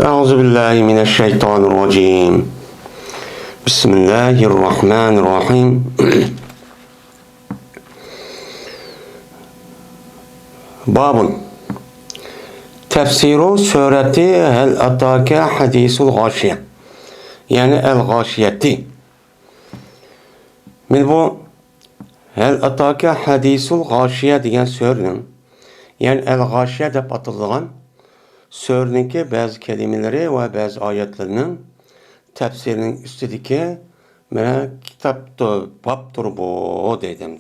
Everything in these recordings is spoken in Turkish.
أعوذ بالله من الشيطان الرجيم بسم الله الرحمن الرحيم باب تفسير سورة هل أتاك حديث الغاشية yani el-gâşiyeti. Biz bu hel atake hadisul gâşiye degan so'rning yani el-gâşiye deb atilgan so'rninki bazı kelimeleri ve bazı ayetlerinin tefsirinin üstündeki mana kitapda babdır bu dedim.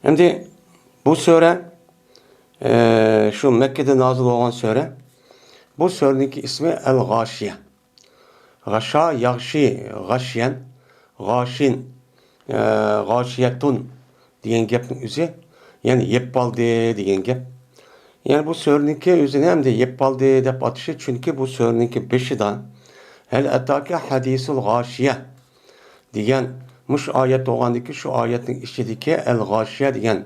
Şimdi bu sure şu Mekke'de nazil olan sure. Bu sureninki ismi El-Gâşiye. Gâşa, yağşi, gâşiyen, gâşin, gâşiyetun diyen gepnin üzü. Yani yeppaldı diyen gep. Yani bu sureninki üzerine hem de yeppaldı dep atışı. Çünkü bu sureninki beşidan hel etâke hadisul gâşiye diyen muş ayet olgandaki şu ayetin içindeki El-Gâşiye diyen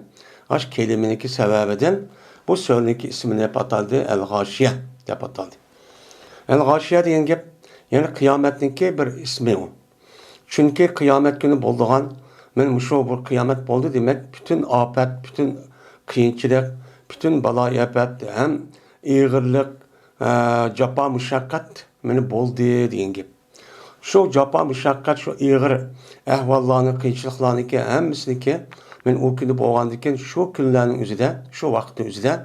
aş kelimeniki sebebiden bu sureninki ismini hep ataldı El-Gâşiye. El-Gâşiye deyen gep yani kıyametninki bir ismi o. Çünkü kıyamet günü bolduğan men şu bir kıyamet boldu demek bütün afet, bütün kıyınçılık, bütün balay afet hem iğirlik, capa müşakkat men boldu deyen gep. Şu capa müşakkat şu iğir ehvallarını, kıyınçılıklarını ki hemmisini men o günü bolğandıkken şu günlerin üzerinde, şu vaktin üzerinde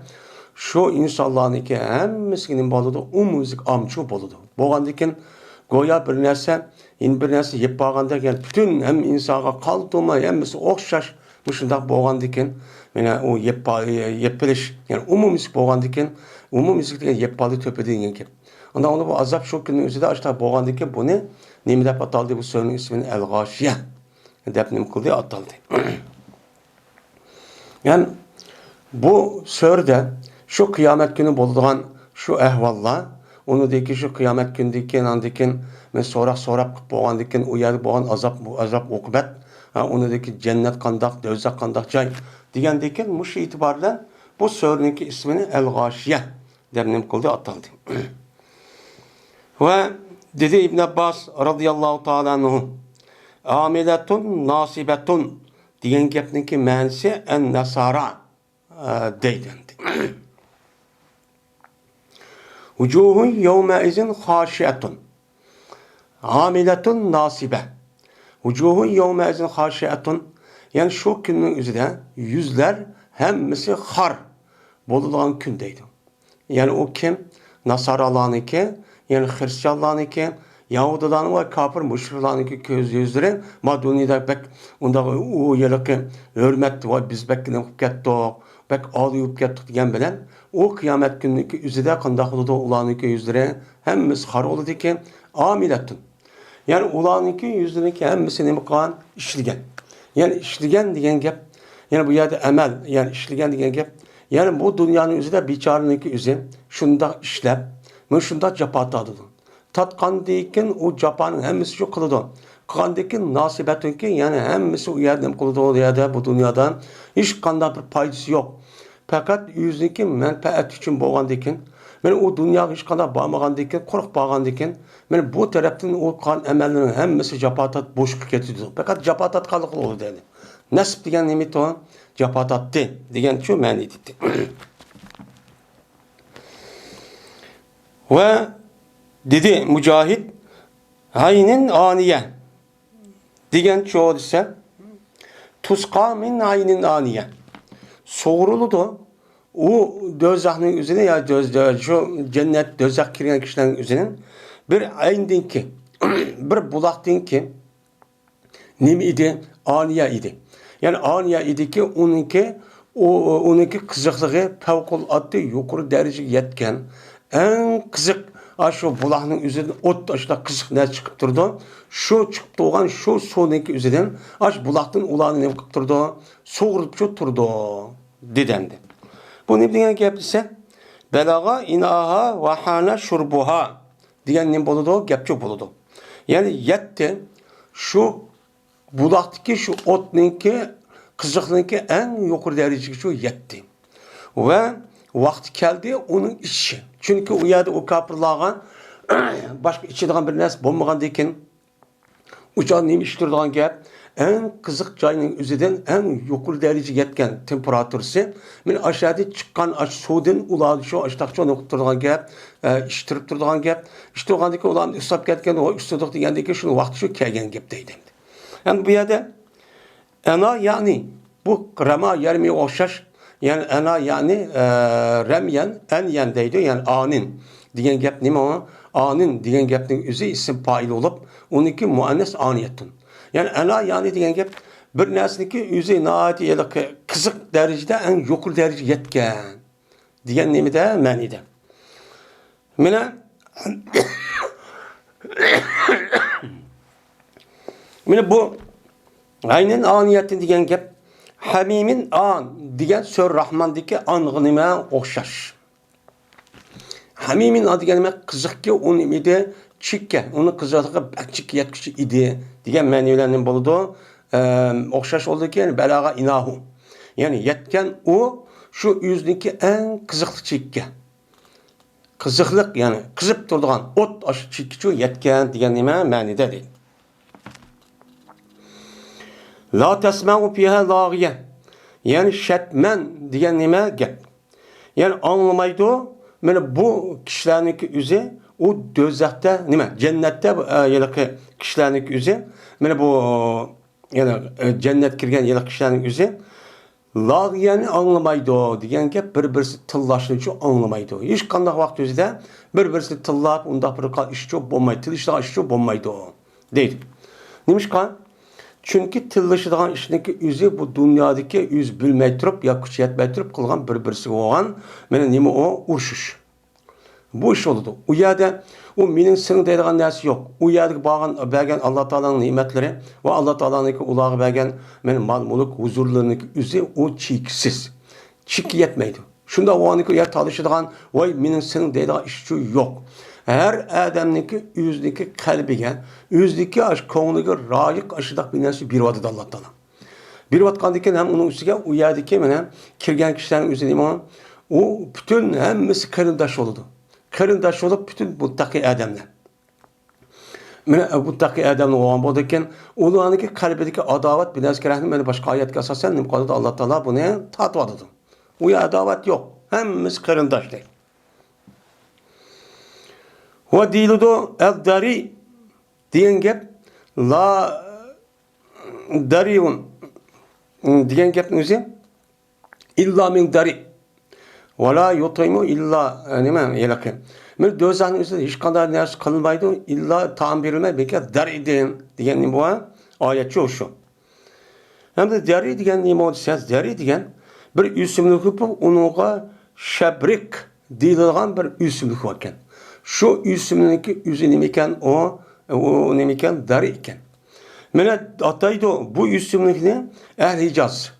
şu insanlarınki hemmisinin boludu, müzik amçu boludu. Bolğandıkken goya bir narsa, bir narsa yep bağanda gel bütün hem insana kaldırma hemmisi okşaş müşündak bolğandıkken mena o yepeliş yani müzik bolğandıkken müzik degan yeppalı töpedi degan gep. Onda onu bu azap şu günün üzerinde açta bolğandıkken bunu nima deb ataldı bu so'rning ismini El-Gâşiye deb nima qildi ataldı. Yani bu so'rda şu kıyamet günü bolduğan şu ehvallar, onu deki şu kıyamet gündeki andikin men sorak bolğandikin o yer bolğan azap okubet, onu deki cennet kandak, dözak kandak joy degandikin muş itibarla bu so'rninki ismini El-Gâşiye deb nim qildi ataldı. Ve dedi İbn Abbas radıyallahu ta'ala anhu amiletun nasibetun degan gapninki ma'nosi en-nasara deydi. Vucuhun yevmeizin haşiyetun. Amiletun nasibe. Vucuhun yevmeizin haşiyetun. Yani şu günün üzerinde yüzler hemmisi har bolulan kündeydi. Yani o kim? Nasaralarınki, yani Hristiyanlarınki, Yahudilerin ve kafir müşriklerinki göz yüzleri ma dünyada bek onda o yerki hürmet ve biz bekleyen kettik, bek alıyıp kettik diyen bilen o kıyamet günündeki üzerinde kandak oldu ulanınki yüzleri hemmisi har oldu ki amiletun. Yani ulanınki yüzlerindeki hemmisi ne mukan işligen. Yani işligen diyen gep yani bu yerde emel yani işligen diyen gep yani bu dünyanın üzerinde biçaranınki üzeri şunda işlep ve şunda capat adı. Tatkan deyken o capanın hemmisi şu kılıdı. Kandekin nasibetünki yani hemmisi o yerden kılıdı o yerde bu dünyadan hiç kanda bir paydası yok. Fakat yüzdeki menfaat için bolğandikin men o dünya hiç kanda bağmagandikin korkup bağgandikin men bu taraftan o kan emellerinin hemmisi capatat boşluk ketidi. Fakat capatat kalıqlı oldu dedi. Nasip degan nimit o capatattı degan şu ma'ni etdi. Ve dedi Mücahit aynin aniye degan çoğu ise tusqa min aynin aniye soğuruludu o dözahının üzerine ya şu cennet dözah kirgen kişilerin üzerine bir ayndin ki bir bulaktın ki nim idi aniye idi. Yani aniye idi ki onunki kızıklığı fevkalade yukarı dereceye yetken en kızık şu bulağının üzerinden ot aşıda kızık ne çıkıp durdu. Şu çıkıp doğan şu sonunki üzerinden bulaktan ulağını ne çıkıp durdu. Soğurup şu turdu dedendi. Bu ne diyen gep ise belaga inaha ve hana şurbuha diyen ne boludu? Gepçi boludu. Yani yetti şu bulaktaki şu otninki kızıklinki en yukarı derecesi şu yetti. Ve vaqti keldi onun içi. Çünkü o yerde o kapırlarga başka içidigan bir narsa bo'lmagandan keyin uçan nima ish turadigan gap, eng qiziq joyning o'zidan eng yuqori darajaga yetgan temperaturasi mana aşağıda chiqqan suvdan ularni shu ashtaqcha o'qib turadigan gap, ish turib turadigan gap, ish turgandan keyin ularni ushlab ketgan o ustudiq degandan keyin shuni vaqti shu kelgan gap deydi. Yani bu yerda ana yani bu rama yermiye o'xshash, yani ana yani remyen enyen deydi, yani anin degan gap nima o? Anin degan gapning o'zi ism fa'il bo'lib, uniki muannas aniyatun. Yani ana yani degan gap bir narsaniki o'zi nihoyat qiziq darajada eng yuqori darajaga yetgan degan nimada ma'nida. Mana mana bu aynen aniyatun degan gap hamimin an degan so'r rahmondagi anğı nima o'xshash. Hamimin adı demek qiziqki onun ümidi çikke, onun qiziqlığı çikke yetkisi idi degan ma'nolarning bo'ldi. O'xshash oldu ki yani balaga inahu. Yani yetken o şu yüzdeki en qiziqli çikke. Qiziqlik yani qizib turadigan ot aşı çikke şu yetken degan nima ma'nida deydi. La tasma'u fiha laghiya. Yani shatman degan nima gap. Yani anlamaydı o. Mana bu kishilarniki o'zi u do'zaxda nima jannatda yilqi kishilarniki o'zi mana bu yana jannat kirgan yilqi kishilarning o'zi lag'iyani anglamaydi degan gap bir-birisi tillashni uchun anglamaydi. Hech qanday vaqt o'zida bir-birisi tillab undaq bir ish uchun bo'lmaydi, tilishdan ish uchun bo'lmaydi deydi. Nimishqa? Chunki tillashadigan ishniki o'zi bu dunyodagi o'z bilmay turib, yo kuch yetmay turib qilgan bir-birisiga bo'lgan mana nima o urushish. Bu ish oldu. U yerda u mening sening deydigan narsa yo'q. U yerga bergan Alloh taolaning ne'matlari va Alloh taolaning ularga bergan mana mol-mulk, huzurlarning o'zi o cheksiz. Cheki yetmaydi. Shunda o'niki yer talishadigan, voy mening sening deydigan ish chu yo'q. Her adamniki o'zniki qalbiga, o'zniki ko'ngliga loyiq ashidaq bir narsa beryapti Alloh taolo. Beryotgandan keyin ham uning ustiga u yerdagi mana kirgan kishilarning o'zi nima? U butun hammasi qarindosh bo'ladi. Qarindosh bo'lib butun muttaqi odamlar. Mana muttaqi odamlar bo'lgan bo'ldi ekan, ularniki qalbidagi adovat bilan kirahni mana boshqa oyatga asosan nima qiladi Alloh taolo buni tatib oladi. U adovat yo'q. Hammasi qarindoshlar. Ve diludu el-dari diyen gap la dariun diyen gap o'zi illa min dari ve la yut'imu illa nima yalaqi. Men do'zaxning o'zida hech qanday narsa qilmaydi, illa taom berilmaydi, bekor dari degan nima bu? Oyat shu. Hamda dari degan nima desa, dari degan bir o'simlik bo'lib, uningga shabrik deyilgan bir o'simlik bor ekan. Şu üsümünki yüzü nemiken o nemiken dar iken. Mene ataydı bu üsümünki Ehl-i Hicaz.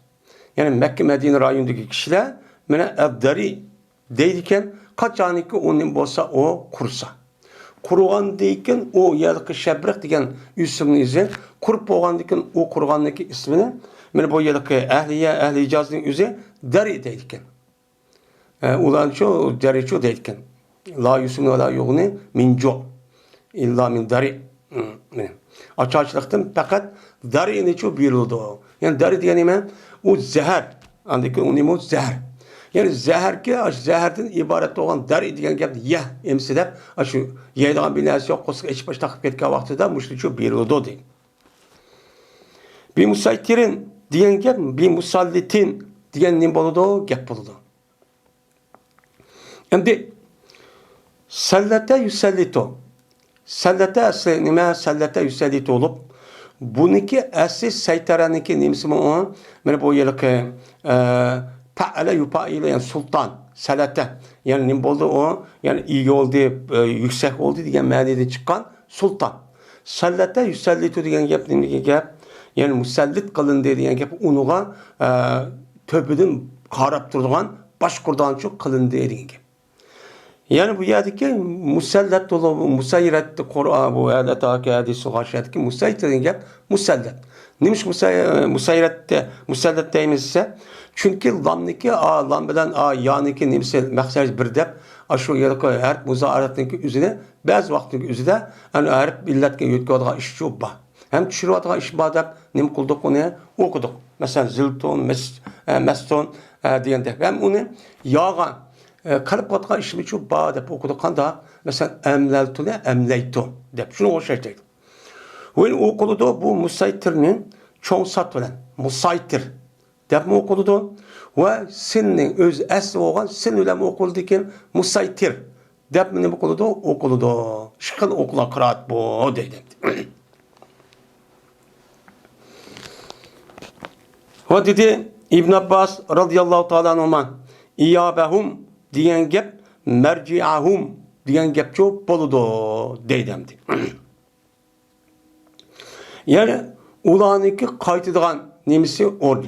Yani Mekke Medine rayonundaki kişiler mene dari deydiken kaç aniki onun bolsa o kursa. Kurugan deyken o yerdeki şebrik degen üsümünün izi kurup boğan deyken o kuruganlıki ismini mene bu yerdeki Ehl-i Hicaz'ın yüzü dari deydiken. Ulan şu dari şu deydiken. La yusunu la yoğunu min jo. İlla min dari. Açıklıktan fakat dari ne çok buyuruldu. Yani dari diye neyme? O zehir. Andaki o neyme o zehir. Yani zehir ki zehirden ibaret olan dari diyen gap ya emsidep şu yaydan bir neresi yok. Kosak eş baş takip etken vaxtıda müşri çok buyuruldu değil. Bir musaytirin diyen gap bir musallitin diyen ne buludu? Gap buludu. Şimdi Sellete yüsellitu. Sellete asli nima? Sellete yüsellitu olup buniki asli seytaraniki nimisi mi o? Mana bu yılki fa'ala yufa'ile yani sultan. Sellete. Yani nim oldu o? Yani iyi oldu, yüksek oldu diyen ma'nada çıkan sultan. Sellete yüsellitu diyen gap nima gap? Yani musallit qilindi degan gap unuga töpüdün qarab turgan boshqurdan çok qilindi degan gap. Yani bu yerdeki musallat dolu musayyirat Kur'an bu ayette hadis soğaşetki musayyirat degan gap musallat. Nimiş musallat deymiz ise? Çünkü lamniki a, lam bilen a, yaniki nimsi maksaj bir dep, aşu yerki harf muzaharatniki üzerine, bazı vaktniki üzerine, yani harf illetke yutkuadağa iş şu ba. Hem çürüadağa iş ba dep, nim kulduk onu okuduk. Mesela zilton, meston diyende. Hem onu yağa, kalıp katağa işimi şu ba dep okuduk. Kanda mesela emleltu ne, emleytu dep. Şunu o şey deydi. Ve okuluda bu musaytirinin çoğu sat bilen, musaytir dep mi okuludu? Ve sinnin öz esli olan sin ile okuldu ki musaytir dep mi okuludu? Okuludu. Şıkkın okula kıraat bu deydi. Ve dedi İbn Abbas radıyallahu ta'ala anhuma İyâbehum diyen gep merci'ahum diyen gep çok boludu deydemdi. Yani ulaniki kaytıdığan nemisi ordu.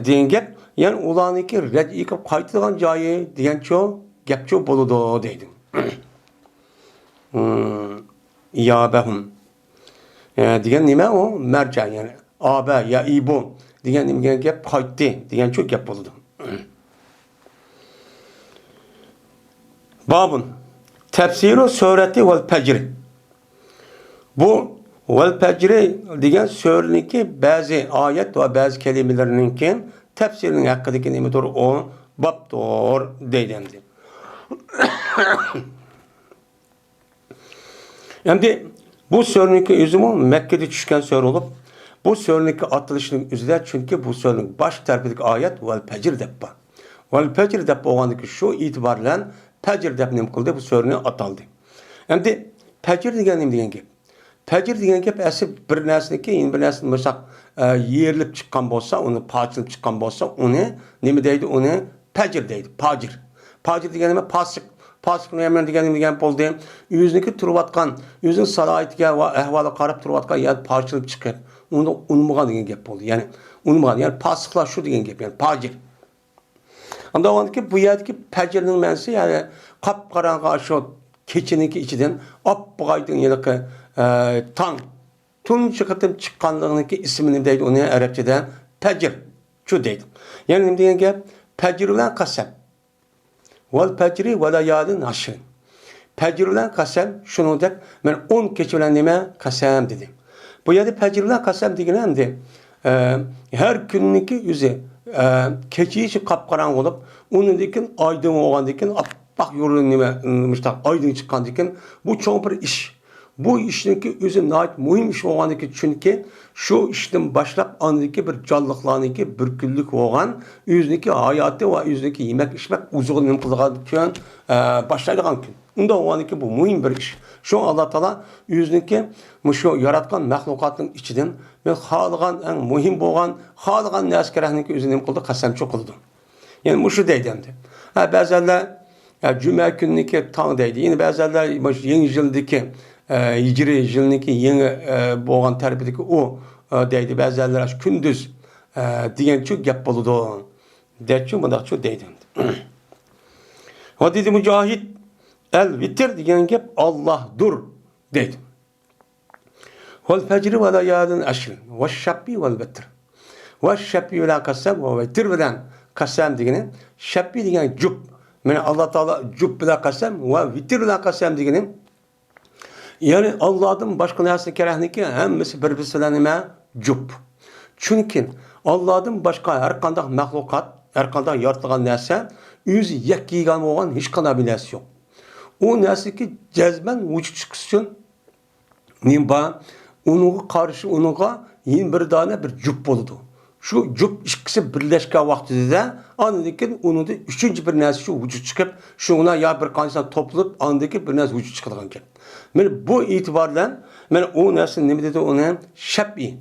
Diyen gep yani ulaniki red'iki kaytıdığan cayı diyen çok gep çok boludu deydim. İyâbehum diyen nime o merca yani abe ya ibu diyen nime gep kayttı diyen çok gep boludu. Babun tefsiru sureti vel fecri. Bu vel fecri diyen sureninki bazı ayet ve bazı kelimelerininki tefsirinin hakkındaki nimidir o babdır deylemdi. Şimdi bu sureninki üzümü Mekke'de düşken sure olup bu sureninki atılışının üzerinde çünkü bu surenin baş tarafındaki ayet vel fecr deppa. Vel fecr deppa oğandaki şu itibarla fecr depnim kıldı bu surenin atıldı. Şimdi fecr diyen gibi. Fecr diyen gep asıl bir nesneki bir nesne mesela yerilip çıkan bolsa onu parçalıp çıkan bolsa onu nemi deydi onu fecr deydi. Fecr. Fecr diyen neme pasık. Pasık neme diyen boldu. Yüzündeki turvatkan, yüzün salayetiga ve ehvala qarab turvatkan yani parçalıp çıkıp onu unmagan diyen gep boldu. Yani unmagan yani pasıklar şu diyen gep yani fecr. Anda ondaki bu yerdeki fecr'nin mensi yani kapkaranlığa şu keçininki içinden apbagaydın yılıkı tan tun çıkıtıp çıkanlığındaki ismini deydi onu Arapçada fecr şu deydi. Yani diyen gep fecr ulan kasem vel fecri ve layalin aşrin. Fecr ulan kasem şunu dep ben 10 keçi ulan nime kasem dedim. Bu yerde fecr ulan kasem degenen de her gününki yüzü keçi içi kapkaran olup onun dikin aydın olan dikin bak yolun nime aydın çıkan dikin bu çok bir iş. Bu işinki özüne ait mühim iş olganıki çünkü şu işten başlap andaki bir canlıklarınki bir günlük olan yüzündeki hayatı ve yüzündeki yemek içmek uzun kılgan gün başlayacak gün. Unda olganıki bu mühim bir iş. Şu Allah Teala yüzündeki şu yaratkan mahlukatın içinden ben halıgan en mühim olan halıgan neskerahınki özüne kıldı kasem çok kıldı. Yani bu şu deydemdi. Bazıları cuma günündeki tan deydi. Yine bazıları yeni yıldaki Hicri yılındaki yeni boğan terbiyedeki o deydi. Bazıları kündüz diyen çok gep boludu. Deydi bunda çok deydi. O dedi Mücahit el vitir diyen gep Allah dur deydi. Vel fecri ve layalin aşrin ve şabbi vel vitr. Ve şabbi la kasem ve vitir bilen kasem diyenin şabbi diyen cüb. Yani Allah Teala cüb bila kasem ve vitir bila kasem diyenin yani Allah'ın başka nesne kerahniki hemmesi birbirine cüb. Çünkü Allah'ın başka her kandak mahlukat, her kandak yaratılgan nesne yüz yekkigan olan hiç kandak bir nesne yok. O nesne ki cezben vücut çıksın nimba onunla karşı onunla yeni bir tane bir cüb oldu. Şu cüb ikisi birleşken vaktinde anındaki onun da üçüncü bir nesne şu vücut çıkıp şuna ya bir kansan toplayıp anındaki bir nesne vücut çıkartan ki. Yani bu itibarla yani o nesne ne dedi ona şabbi.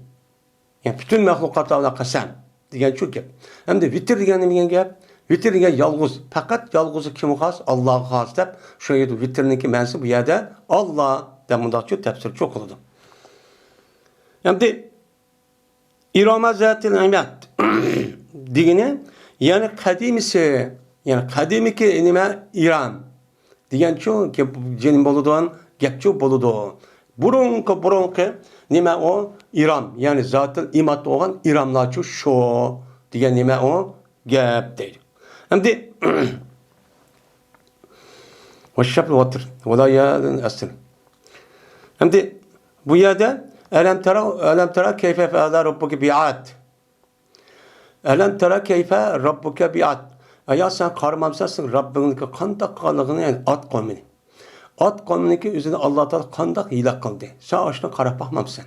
Yani bütün mahlukatlarına kasem diyen çok gep. Hem de vitir diyen ne gep? Vitir diyen yalğız. Fakat yalğızı kim has? Allah'a has dep. Şöyle vitirindeki mensi bu yerde Allah demunda çok tefsir çok oldu. Yani de İrama zatil imad digine yani kadimisi yani kadimiki inime İran diyen çok ki cenin boluduğun gep çok boludu. Burunka nima o? İram. Yani zaten imat olan İramlar şu diye nima o? Gap deydi. Şimdi ve şabl vatır. Ve la yâdın asıl. Şimdi bu yerde elem tera keyfe fe'ala rabbuke bi'ad. Elem tera keyfe rabbuke bi'ad. Eğer sen qarmamsasın Rabbiniki qandaq qanlığını yani at qavmini. At qavminiki üzerine Allah Teala qandaq hiyla qildi. Sen aşına qarab baxmamsan.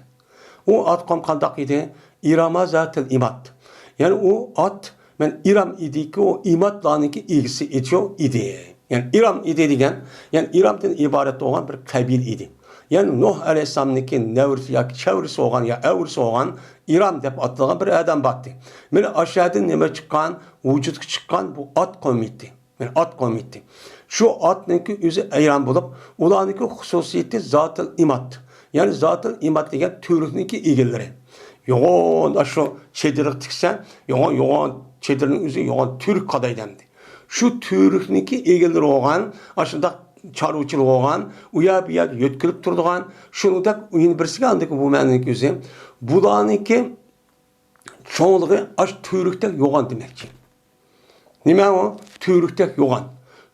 O at qavm qandaq idi? İrama zaten imat. Yani o at men İram idi ki o imatlarınki ilgisi idi. Yani İram idi degen, yani İram'dan ibaret olan bir kabil idi. Yani Nuh Aleyhisselam'niki nevrisi ya çevrisi olan ya evrisi olan İram dep atılgan bir adam baktı. Mene aşağıdan neme çıkan, vücut çıkan bu at komiti. Yani at komiti. Şu atnınki yüzü İram bulup, ulanınki hususiyeti zaten imat. Yani zaten imat degen türününki ilgileri. Yoğun şu çedirik tiksen, yoğun çedirin yüzü yoğun Türk kadaydendi. Şu türününki ilgileri olan, aşında çarvıçılık olan, uya bir yer yötkülüp turduğan, şunu da uyun birisi aldık bu məninki yüzü. Bulanınki çoğunluğu aş türükte yoğan demekçi. Nime o? Türükte yoğan.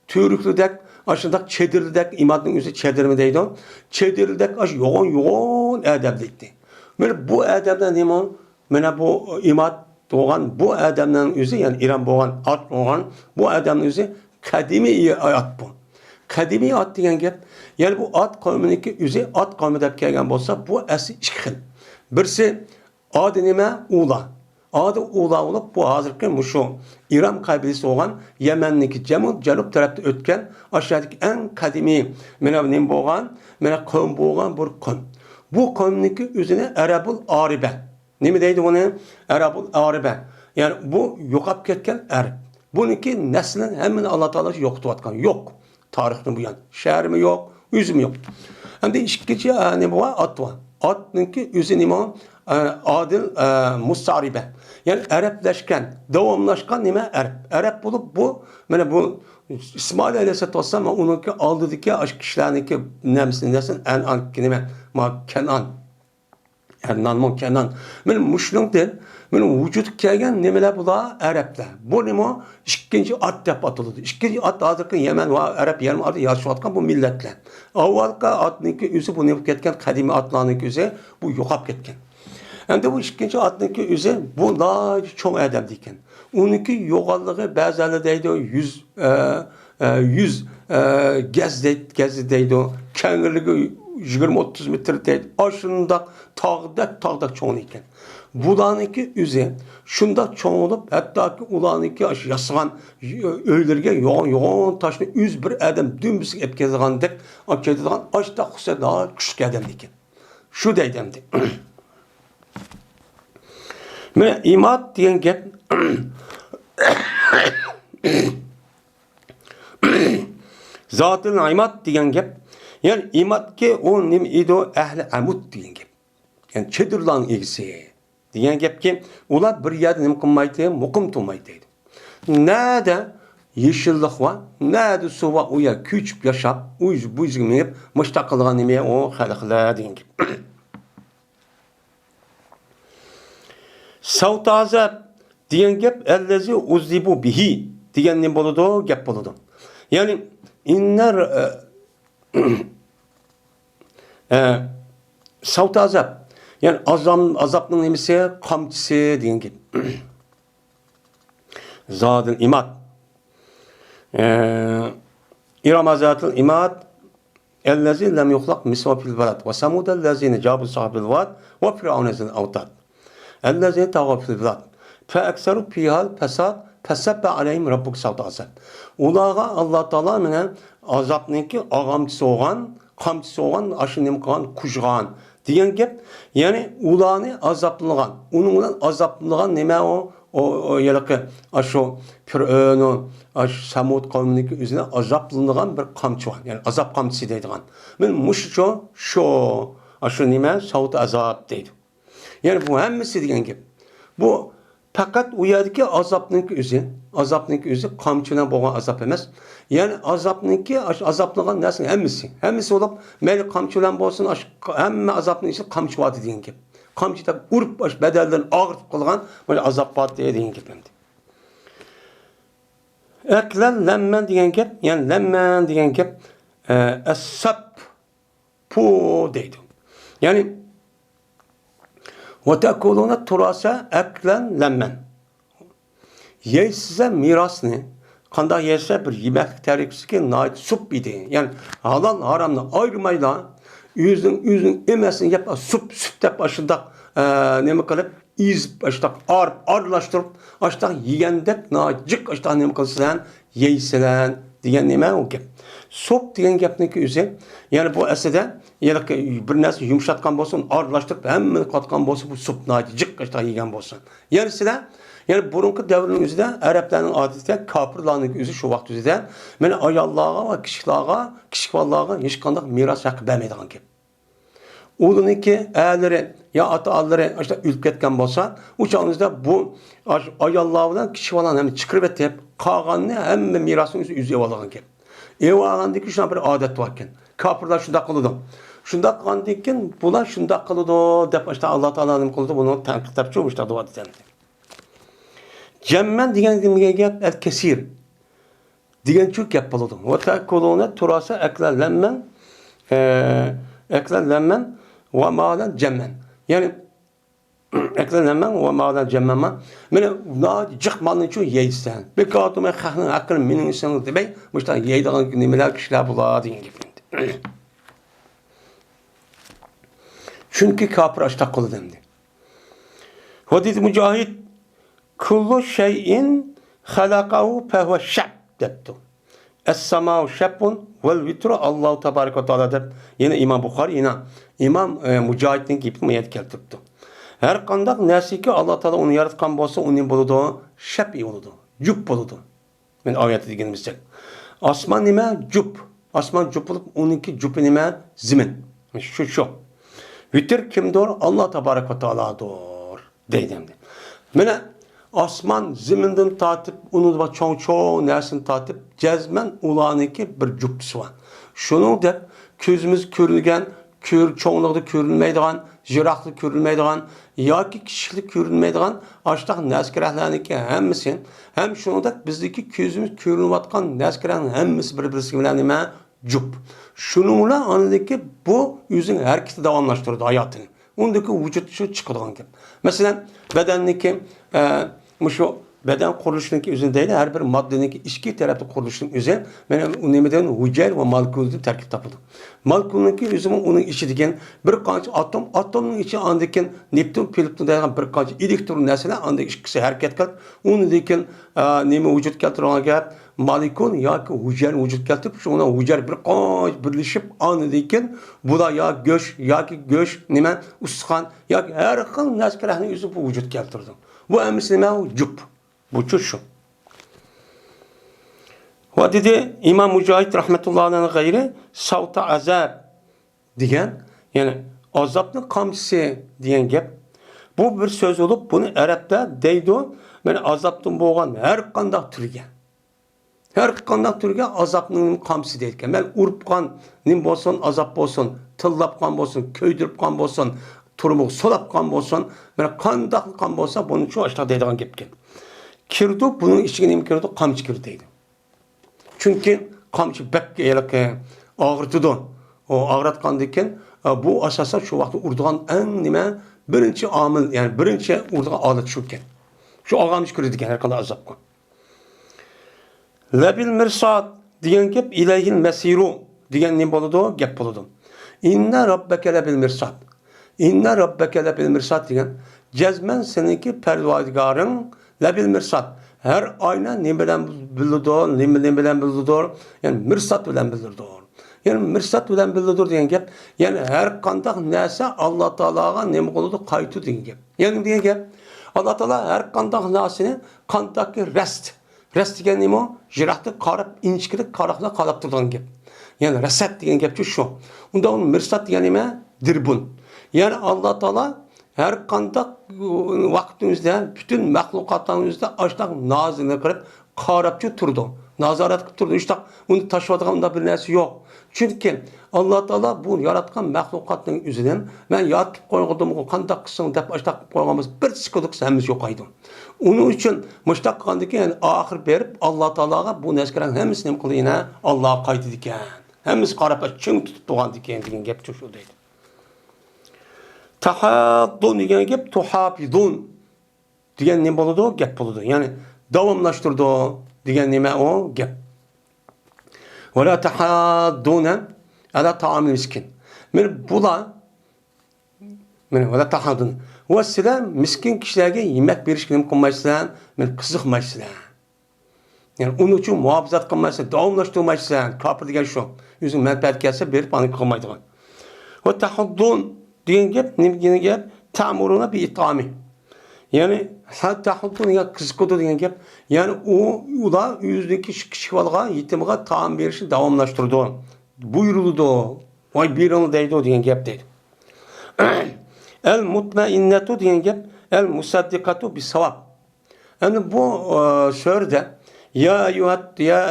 Türüklüdek, aşında çedirlidek, imadın yüzü çedirme deydi o. Çedirlidek aş yoğun edeblikti. Böyle bu edebden nime o? Mene bu imad doğan, bu edebden yüzü, yani İran boğan, at doğan, bu edebden yüzü kadimi at bu. Kadimi at degan gap, yani bu at kavminiki yüzü at kavmi deb kelgan bolsa, bu asli ikki xil. Birisi adı nima? Ula. Adı Ula olup bu hazırki şu İram kabilesi olan Yemen'deki Canub tarafta ötken aşağıdaki en kadimi nim boğan, kavm boğan bir kavm. Bu kavminiki üzerine Arabul Aribe. Nemi deydi bunu? Arabul Aribe. Yani bu yo'qolib ketken Arab. Buniki neslin hemen Allah Teala yoktu atkan. Yok. Tarihini bu yan. Şehir mi yok, yüzü mü yok. Hem de işkici ne bu at var. Atınki yüzü nime adil mustaribe. Yani Araplaşkan, devamlaşkan nime Arap. Arap bulup bu, yani bu İsmail Aleyhisselatü Vesselam onunki aldıdaki aşk kişilerinki nemsin desin en anki nime ma Kenan. Ernan Kenan. Benim muşlung değil. Benim vücut kelgen nemeler bula Araplar. Bu nime ikinci at dep atıldı. İkinci at hazırki Yemen ve Arap yarım adı yaşayotgan bu milletler. Avvalki atniki yüzü bu nime ketken kadimi atlarınki yüzü bu yo'qolib ketken. Endi bu ikinci atniki yüzü bu daha çok edemdi iken. Onunki yo'qollig'i ba'zilar deydi 100 gez deydi. Kengligi 20-30 metre deydi. Aşında tağdak çoğun iken. Bulanınki yüzü şunda çoğun olup hatta ki ulanınki yasıgan öylerge yoğun taşını 101 adam dümdüz epkezgan dek akedigan aşta kusa daha küçük adam iken. Şu deydemdi. Men imat diyen gap zaten imat diyen gap yani imat ki o nim ido ehli amut diyen gap. Yani çedirlan ilgisi diyen gap ki ular bir yerde nim qilmaydi, muqim turmaydi. Nerede yeşillik var, nerede su var, o yer küçüp yaşap, bu yüzgümeyip, müştakılgan nime o xalqlar diyen gap. Savt azab diyen gap ellezi uzzibu bihi diyen ne boludu gap boludu. Yani inner savt azab yani azapның nemesi kamçısı diyen gap. Zadın imat. İram azatın imat ellezi lem yuhlaq misva fil balad ve samud ellezine cabu sahibil vad ve firavunezin avtad. اَلَّذِينَ تَغَوْا فِي الْبِلَادِ فَاَكْسَرُوا فِيهَا الْفَسَادِ فَسَبَّ عَلَيْهِمْ رَبُّكَ سَوْطَ عَذَابٍ. Ulağa Allah Teala menen azapnınki ağamçısı olan, kamçısı olan, aşınım kalan, kuşğan diyen gap. Yani ulağını azaplığan, onunla azaplığan neme o yalakı aşo Fir'aunu, Samud kavmindeki üzerine azaplığan bir kamçı var. Yani azap kamçısı deydiğin. Men muşçu şu aşo neme savt azap deydi. Yani bu hemmesi diyen gibi. Bu Fakat u yerdagi azobniki o'zi qamchi bilan bo'lgan azob emas. Ya'ni azobniki azoblagan narsa hammasi bo'lib, mayli qamchi bilan bo'lsin, hamma azobning ichi qamchi bor degan gap. Qamchi deb urib badaldan og'ritib qilgan mana azob bor degan gap endi. Aklan lamman degan gap, ya'ni lamman degan gap as-sab pu deydi. Ya'ni وَتَأْكُلُونَ التُّرَاثَ أَكْلًا لَمًّا. Yeysize mirasını, qanday yeyse bir yemek terikisi ki nait sup idi. Yani halal haramını ayırmayla yüzün emesini yap sup dep başında nemi kalıp iz başta arlaştırıp başta yiyendek nacık başta nemi kılsılan yeysilen diyen neme o gap. Sup diyen gapniki üzeri yani bu esede ya bir narsa yumshatgan bo'lsin, aralashtirib hammani qotgan bo'lsa bu sup nacık başta yegan bo'lsin. Yani sizlar yani burunki davrning o'zida arablarning odatida kofirlarning o'zi shu vaqt o'zida mana ayollarga va kichiklarga hech qanday meros haqqi bermaydigan gap. Ularniki a'lari yo ota-onalari ashta o'lib ketgan bo'lsa, o'shaningizda bu ayollar bilan kichiklarni ham chiqirib etib, qolganni hamma merosni o'zi olgan gap. Evagandaki şuna bir adet var ekan. Kafirlar şunda qiladi. Şunda qilgandan bular şunda qiladi deb işte Allah Taala nim qildi, buni tanqidlab cho'mishdi deydi. Cemmen degan gap el-kesir degan chu gap bo'ladi. Va ta'kuluna turasa aklan lamman va ma'lan jamman. Ya'ni aklan lamman va ma'lan jamman. Mana jiq malni chu yeysan. Bekatuma xahni aql mening inson debay, mushta yeydigan nimalar kishilar bo'ladi degan gap. Çünkü kafir ashta qildi endi. Hadis Mujahid kullu şeyin halaqahu fehuve şab debdi. Es-sama'u şabun vel vitru Allahu tebaraka taala deb. Yine İmam Buxari, yine İmam Mujahidning gapini mayat keltiribdi. Her qanday narsaki Allah Taala uni yaratgan bo'lsa, uning bo'ladi, shab bo'ladi, jup bo'ladi. Men oyatda deganimizcha. Osmon nima? Jup. Osmon jup bo'lib, uniki jupi nima? Zimin. Shu. Vitr kimdir? Allah tebaraka taoladir deydi. Mana osmon zimindan tatib, uni va cho'ng narsani tatib, jazman ularniki bir jupsi bor. Shuni deb ko'zimiz ko'rilgan, cho'ngligida ko'rilmaydigan, jiroqlik ko'rilmaydigan yoki kishilik ko'rilmaydigan ashtaq naskarahlarniki hammasi ham shuningdek bizdagi ko'zimiz ko'rinayotgan naskarahning hammasi bir-birisi bilan nima? Jup. Şunu bilan anladiki bu o'zining harakatini davomlashtiradi hayotini. Undaki vücut shu chiqadigan gap. Masalan, badanniki shu badan qurilishniki o'zini deydi, har bir moddaniki ikki tarafli qurilishning o'zi mana nimadan hujayr va molekuladan tarkib topadi. Molekulniki o'zi uning ichidagi bir qancha atomning ichi andikin Neptun, Plutton degan bir qancha elektron narsalar anda ikkisi harakat qilib, unidan nima vujud keltirgan gap molekul yoki hujayr vujud keltirib, shuni hujayr bir qancha birlashib andikin bular yo go'sht nima usxon yoki har xil narsalarni o'zi bu vujud keltirdi. Bu emas nima jup. Bu şu. Ve dedi İmam Mücahit rahmetullahi aleyhi gayri savta azab diyen yani azabın kamçısı diyen gap. Bu bir söz olup bunu Arap'ta deydi. Yani azaptın boğan her qanday türge. Her qanday türge azapның kamçısı deydi. Ben urupqan nim bolsun azap bolsun, tillapqan bolsun, köydürüpqan bolsun, turmuq solapqan bolsun, ben qanday qan bolsa bunu şu aşağı deydigan gapken. Kirdi, bunun içine nima kirdi? Qamchi kirdi deydi. Çünkü qamchi bakka ağrıtıdı. O ağratgandan keyin bu asosan shu vaqtda urdigan eng nima birinchi omil, yani birinchi urdigan odat shu ekan. Shu og'amish kirdi degan har qanday azobga. Labil mirsad degan gap ilayhil masiru degan nima bo'ladi? Gap bo'ladi. Inna robbaka labil mirsad. Inna robbaka labil mirsad degan jazman seniki parvardigoring labil mirsad. Her ayna ne bilen bildirir, yani mirsat bilen bildirir. Yani mirsat bilen bildirir diyen gap, yani her kandak neyse Allah Teala'ga ne oldu kayıtı diyen gap. Yani diyen gap, Allah Teala her kandak nesini kandaktaki rest diyen ne o? Jirahtı karıp, inçkilik karıkla kalaptırdan gap. Yani reset diyen gap şu. Onda onun mirsat diyen ne? Dirbun. Yani Allah Teala her qandaq vaqtimizda bütün mahluqotlarimizda ashtaq nazarga qilib qarabchi turdi. Nazorat qilib turdi. Ishtaq uni tashlayotgan bir narsa yo'q. Chunki Alloh taolo bu yaratgan mahluqotning o'zidan men yaratib qo'ygandim, qandaq qilsin deb ashtaq qo'yganmiz bir sekundlik samiz yo'qaydi. Uning uchun mushtaq qilgandan keyin oxir berib Alloh taologa bu narsalarning hammasini nima qildi? Alloh qaytdi ekan. Hammasi qarab ching tutib turgan ekan degan gap shu deydi. Tahaddun degan gap tuhafidun degan nima bo'ladi? Gap bo'ladi. Ya'ni davomlashtirdi degan nima o gap. Ve la tahadduna ala ta'amil miskin. Men bular men ve la tahaddun. Ve sizlar miskin kishilarga yemek berishga nima qilmaysizlar? Men qiziqmaysizlar. Yani onun için muhafazat qilmaysizlar, davomlashtirmaysizlar. Kafir degan shu. O'zing manfaat kelsa berib ani qilmaydigan. Ve tahaddun degan gap nima gap? Ta'muruna bi it'ami. Yani hatta hukumiga qiziqdi degan gap. Yani ular o'zidagi kichikvalga, yetimga taom berishni davomlashtirdi. Buyurildi. Voy berildi deydi degan gap deydi. El mutmainnatu degan gap, el musaddiqatu bis savab. Yani bu so'rda ya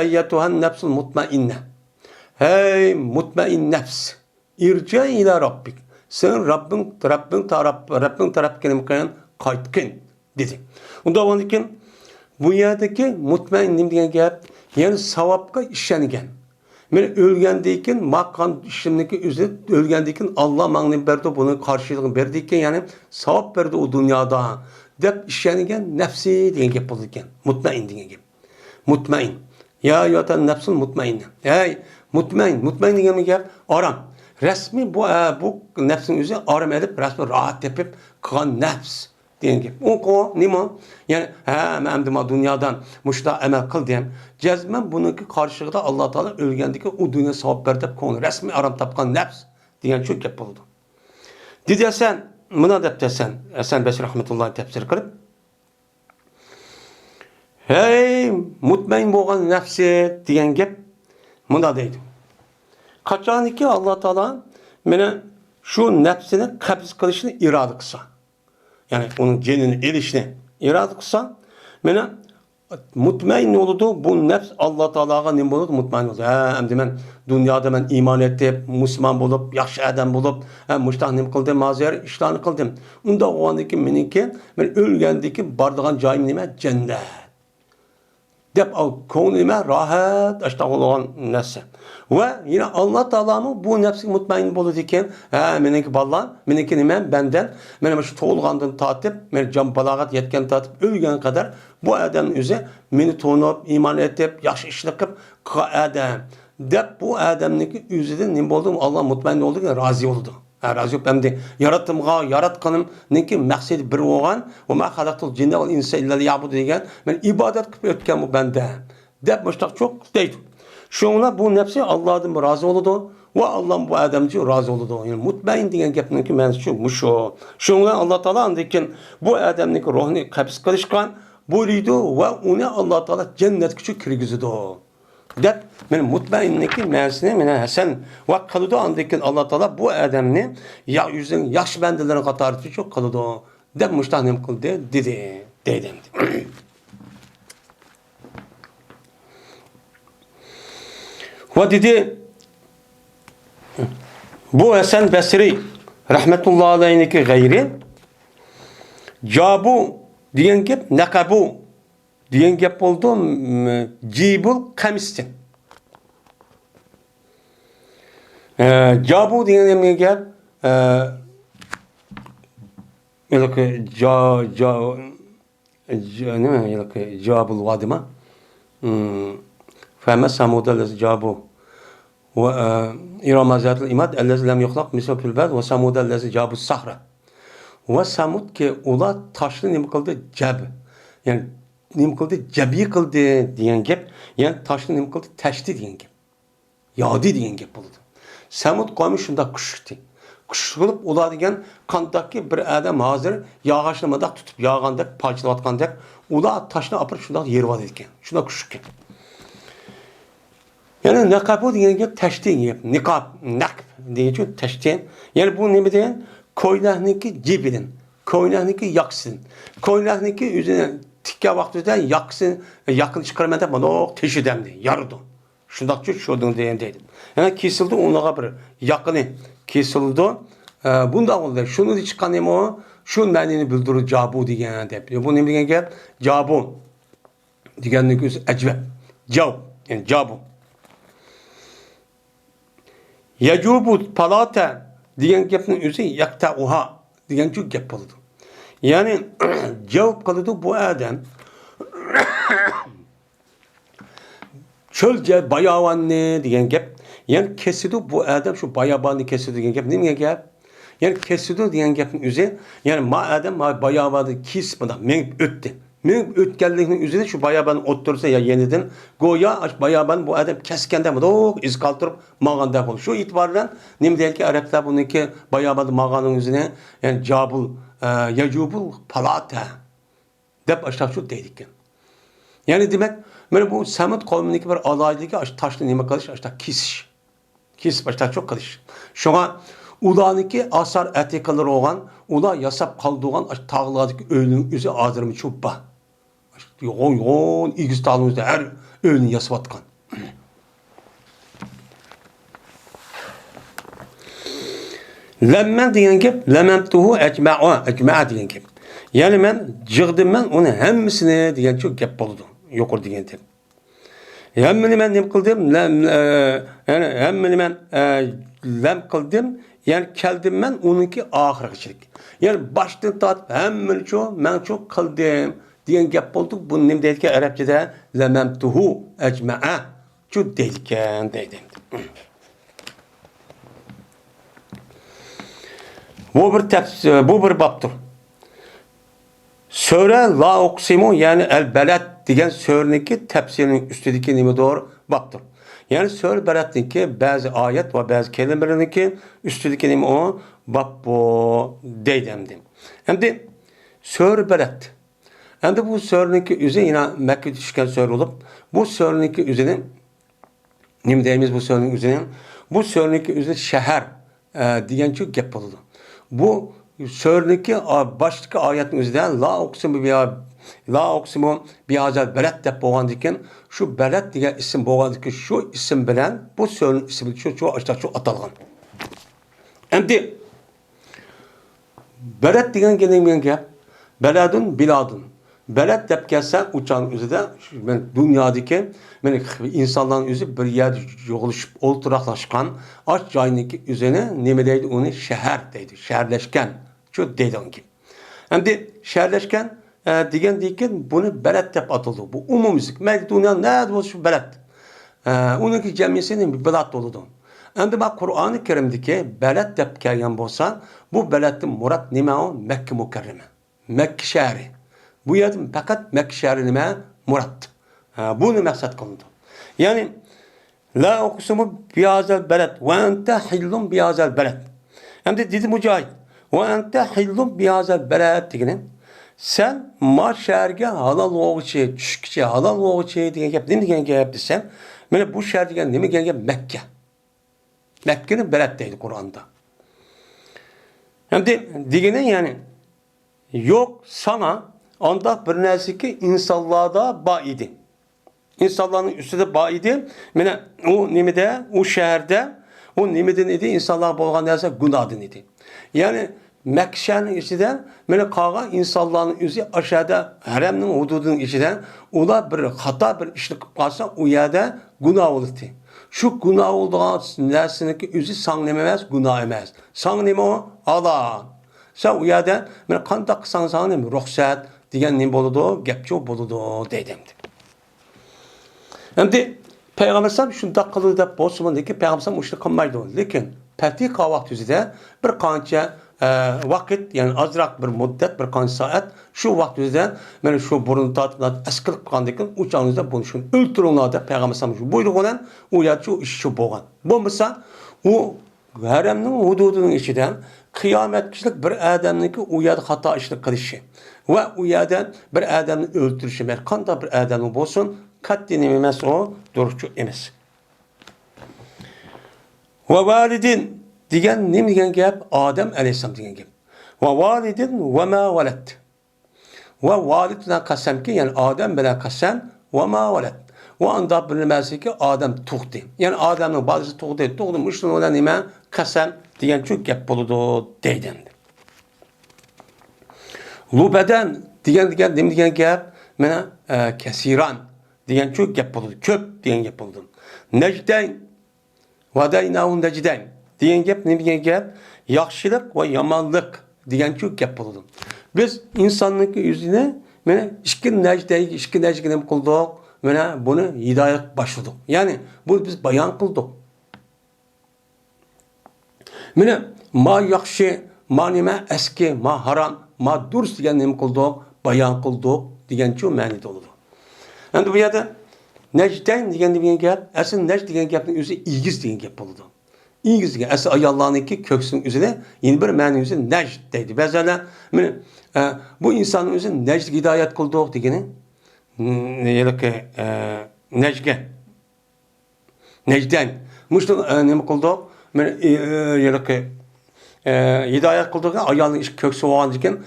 ayyatuhan nafsul mutmainna. Hey mutmain nafs. İrca ila rabbik. Sen Rabbin tarafından qaytgin dedi. Unda ondan bu yerdeki mutmainnim degan gap, yani savobga ishongan. Men o'lgandan maqan ishimniki o'zi o'lgandan Alloh menga berdi, buni qarshiligini berdi ekan, ya'ni savob berdi u dunyoda deb ishongan nafsi degan gap bo'ldi ekan. Mutmain degan gap. Mutmain. Ya ayyuhan nafsul mutmainna. Hey mutmain degan gap orom. Resmi bu nefsin o'zi orom edib, rasmi rahat tepib qilgan nafs degan gap. O nima? Yani men dunyodan mushta amal qildim. Jazman buniki qarshig'ida Alloh taolo o'lgandiki u dunyo savob berdi deb ko'ngli rasmiy arom topgan nafs degan shu gap bo'ldi. Dedi Hasan, buna deb desan, Hasan Basri rahmatullohi tafsir qilib, hey mutmain bo'lgan nafsi degan gap buna deydi. Qachoniki Alloh taolo meni shu nafsini qabz qilishni iroda qilsa, yani onun cenini erişini irade kılsa, mene mutmain oldu bu nefs Allah Teala'ga ne oldu mutmain oldu. Hem de ben dünyada ben iman ettim, Müslüman bulup, yaxşı adam bulup, müştahnim kıldım, mazer işlerini kıldım. Onda o andaki meninki, ben ölgendeki bardağın cayim nime cennet. Dep konume rahat açtağılan nefse. Ve yine Allah Teala'mı bu nefsi mutmain bolu diken, menenki ballan, menenki nime benden, benim şu toğulgandım tatip, men can balagat yetken tatip, ölgen kadar bu adamın üzeri beni toğunup, iman etip, yaxşı işlikip, adam. Dep bu adamınki üzerinde ne buldum Allah mutmain oldu ki razı oldu. Razı yok hem de yaratkanım neki maksedi bir olgan ve ma halaktul cinne vel insa illa liya'budu degan men ibadet qilib o'tgan bu banda deb mustaq çok deydi. Şoňla bu nefsi Allah'dan razı oldu ve Allah bu adamcı razı oldu. Yani mutmain degan gapninki ma'nosi shu. Şoňla Allah Taala andikin bu adamning ruhini qabz qilishgan buyurdi ve onu Allah Taala cennetga kirgizdi. Dep men mutmainniki ma'nosini mena Hasan va qildi andikin Allah Taala bu adamni ya yüzün yaxshi bandalarning qatorida çok qildi deb mushtahnim qildi dedi deydi. Va dedi bu Hasan Basri rahmetullahi alayhiniki gayri jabu degan gap naqabu degan gap oldu cibul kamistin. Jabu degan gap nima yoki jabul vadima fama samudal jabu ve iramazatul imad allazi lam yuxlaq mislu fil bad ve samudal allazi jabu sahra ve samud ki ular taşni nima qildi jab, yani nima qildi jabi qildi degan gap, yani taşni nima qildi tashdi degan gap, yodi degan gap bo'ldi. Samud qavmi shunda kushdi. Kushilib ular degan qandaki bir adam hozir yog'ochni madaq tutib yog'gandek, parchalayotgandek ular taşni opirib shunda yerib oldi ekan. Shunda kushgan. Yani naqabu degan gap tashdi gap, niqob, naqb degan tashdi. Yani bu nima degan? Ko'ylakniki jibidan, koynakniki yaksın. Koynakniki üzerine tikke vaktinde yaksın, yakın çıkarmadan bana teşidemdi, yarıdı. Şundakçı şodun diyeyim dedim. Yani kesildi onağa bir yakını kesildi. Bunda oldu. Şunu da çıkanım o, şunun benini bildirir cabu diyen de. Bu ne bilgen gel? Cabu. Diyenlik yüz ecve. Cav. Yani cabu. Yacubu palate diyen gepnin yüzü yakta uha diyen çok gep oldu. Yani cevap kılıdı bu adam çölce bayavanne diyen gep. Yani kesidu bu adam şu bayavanne kesidu diyen gep. Ne gep? Yani kesidu diyen gepin yüzü yani ma adam ma bayavanne kismada men öttü. Men ötkenliğinin üzerine şu bayaban otursa ya yeniden goya bayaban bu adam keskende mi doğuk iz kaldırıp mağanda olur. Şu itibarla nem değil ki Araplar bununki bayaban mağanın üzerine yani cabul yacubul palata dep aşağı şu dedik. Yani demek ben bu Samit kavmindeki bir alaydaki taşlı neme kalış aşağı kisiş. Kis başta çok kalış. Şuna ulaniki asar etikaları olan ula yasap kaldığan tağlardaki ölünün üzü adırımı çubba. Yoğun ilgisi tağlımızda her ölünün yasap atkan. Lemmen diyen gep, lemmentuhu ecma'a diyen gep. Yani ben cıgdım ben onu hemmisine diyen çok gep oldu. Yokur diyen gep. Hemmini ben nem kıldım, yani hemmini ben lem kıldım, yani keldim ben onunki ahirçilik. Yani baştan tat hemmini çok, ben çok kıldım diyen gep oldu. Bunun nem deyilken Arapçada lememtuhu ecma'a çok deyilken deydim. Bu bir baptır. Söre la oksimu yani el beled diyen sörneki tefsirinin üstündeki nime doğru baptır. Yani sör beledinki bazı ayet ve bazı kelimelerinki üstündeki nime o bap bu deydemdim. Hem de sör beled. Hem de bu sörneki üzerine yine Mekke düşken sör olup bu sörneki üzerine nime deyimiz bu sörneki üzerine bu sörneki üzerine şehir diyen çok gep oldu. Bu sörneki baştaki ayetin üzerinden la oksimu bihazel beled dep boğan diken şu beled diye isim boğan diken şu isim bilen bu sörnün ismi şu aşağı şu atalgan. Endi beled diyen gelen gep beledun biladun. Beled dep gelse uçağın üzerinde ben dünyadaki ben insanların üzeri bir yer yoluşup olturaklaşkan aç cayındaki üzerine nemedeydi onu şehir deydi. Şehirleşken. Şu deydi onun gibi. Hem de şehirleşken diyen bunu beled dep atıldı. Bu umumizlik. Belki dünyanın ne olsun şu beled. Onunki cemiyesinin bir beled doludu. Hem de bak Kur'an-ı Kerim'deki beled dep kelgen bolsa bu beledin murat nime o? Mekke mukerreme. Mekke şehri. Bu yedim fakat Mekke şehri nime? Murat. Bunu maksat kılındı. Yani la okusumu bihazel beled ve ente hillum bihazel beled. Hem de dedi Mücahit ve ente hillum bihazel beled degene sen ma şehirge halal oğuçe, çüşkçe halal oğuçe diye gep, ne diyen gep desem, böyle bu şehir diyen ne mi gep Mekke. Mekke'nin beleddeydi Kur'an'da. Hem de degene yani yok sana onda bir nersi ki insanlığa bağ idi. İnsanların üstüde bağ idi. Yani o nimede, o şehirde, o nimeden idi, insanlar bolgan nerse günahdan idi. Yani Mekke'nin içinden, böyle kalan insanların üzeri aşağıda haremnin hududunun içinden, ola bir hata bir işlik kalsa o yerde günah olurdu. Şu günah olduğu nersindeki üzeri sanlememez, günah emez. Sanleme o, Allah. Sen o yerde, böyle kandak sanleme, ruhsat, diyen ne boludu, gepço boludu deydimdi. Hem de Peygamber sallam şunda kıldı da bozulmadaki Peygamber sallam uçtu kılmaydı. Lakin pati kavak yüzüde bir kança vakit yani azrak bir müddet bir kança saat şu vakit yüzüde ben şu burun tatlı eskil kandıkın uçağınızda bunu şun öldürünlerde Peygamber sallam şu buyruğu olan o ya şu iş şu boğan. Bu mesela o haremnin hududunun içinden kıyamet kişilik bir adamlık o yada hata işlik kılışı ve o yada bir adamı öldürüşü merkanda bir adamı bolsun katlinim emez o duruşçu emez. Ve validin diyen ne diyen gep Adem Aleyhisselam diyen gep. Ve validin ve ma veled. Ve valid bilen kasemki, yani Adem bilen kasem ve ma veled. Ve anda bilinmesi ki Adem tuğdu. Yani Adem'in bazısı tuğdu. Tuğdumuş olan nime kasem diyen çok gep buludu deydendi. Lubeden diyen gep mene kesiran diyen çok gep buludu. Köp diyen gep buludu. Necden ve daynavun necden diyen gep ne diyen gep? Yaxşılık ve yamanlık diyen çok gep buludu. Biz insanlık yüzüne mene işkin necden kıldık. Mene bunu hidayet başladık. Yani bunu biz bayan kıldık. Mene ma yaxşı, ma nime eski, ma haram, ma durs diyen nime kıldık, bayan kıldık diyen çok manide oldu. Yani bu yerde necden diyen gep, aslında necd diyen gepin yüzü ilgiz diyen gep oldu. İlgiz diyen, aslında ayarlarındaki köksün üzerine yeni bir mani yüzü necd deydi. Mesela bu insanın yüzü necd hidayet kıldık diyeni, ki necden muştu nime kıldık, ki hidayet kıldık, ayarının köksü olan diyen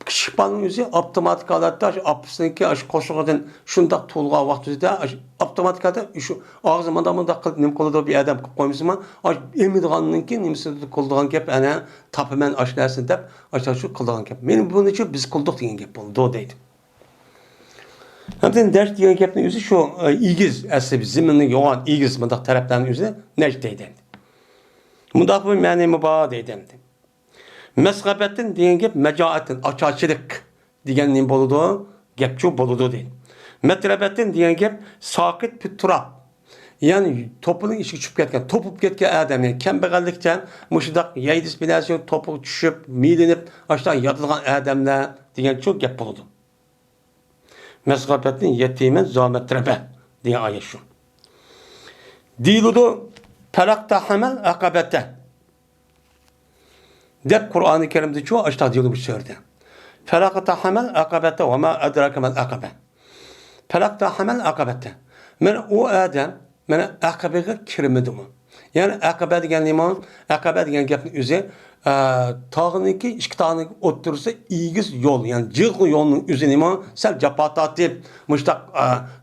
şıpanın yüzü otomatik alatta apısındaki koşuğundan şunda tuğulğa vaxtı da otomatik alatta şu ağzı mandamında nime kıldığı bir adam koymuşsun emidiğanın ki nimesi kıldığın gep ana tapımen aşlarsın deyip aşağı şu kıldığın gep. Benim bunun için biz kıldık diyen gep oldu deydim. Hem ders diyen gepin yüzü şu ilgiz aslında ziminin yoğun ilgiz mındak taraflarının yüzü necd deydim. Mındak bir mani bağ deydim. Mesgabetin diyen gep mecaatin, açıkçılık diyen neyim boludu? Gep çok boludu değil. Metrebetin diyen gep sakit bir turab. Yani topunun işi çıkıp ketken, topup ketken adam yani kembegallikten muşudak yeydis bilasyon topu düşüp, milenip aşağı yatılgan adamlar diyen çok gep boludu. Mesgabetin yetimen zametrebe diye ayet şu. Diludu pelakta hamel akabete. Dep Kur'an-ı Kerim'de çoğu aşağı diyordu bu söyledi. Felakata hamel akabete ve ma edrake mel akabe. Felakata hamel akabete. Men o adam men akabeye kirmedi mi? Yani akabe diyen liman, akabe diyen gepin üzeri tağınınki, iki tağınınki oturursa iyigiz yol. Yani cığlı yolunun üzeri liman, sel capata deyip, müştak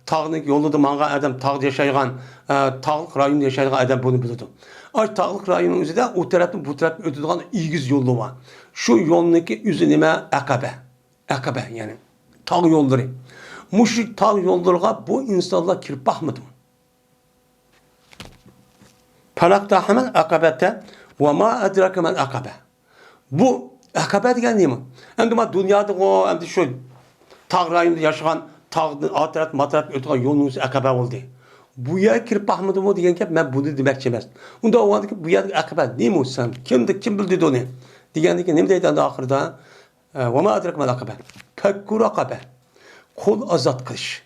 tağınınki yolu da manga adam tağda yaşaygan, tağlık rayonda yaşaygan adam bunu bilirdi. Aç tağlık rayonun üzerinde o tarafın bu tarafın ötüdüğün iyigiz yolu var. Şu yolundaki üzerine akabe. Akabe yani. Tağ yolları. Muşrik tağ yollarına bu insanlar kirpahmadı mı? Felakta hamel akabete ve ma edrake mel akabe. Bu akabe diyen değil mi? Hem de dünyada o hem de şu tağ rayonunda yaşayan tağın atarat matarat ötüdüğün yolun akabe oldu. Bu yer kirpahmadı mı diyen ki ben bunu demek çemez. Onda o anda ki bu yer akabe ne mi olsam? Kim bildi onu? Diyen ki ne deydi ahırda? Ve ma edrake mel akabe. Pekkur akabe. Kol azat kılış.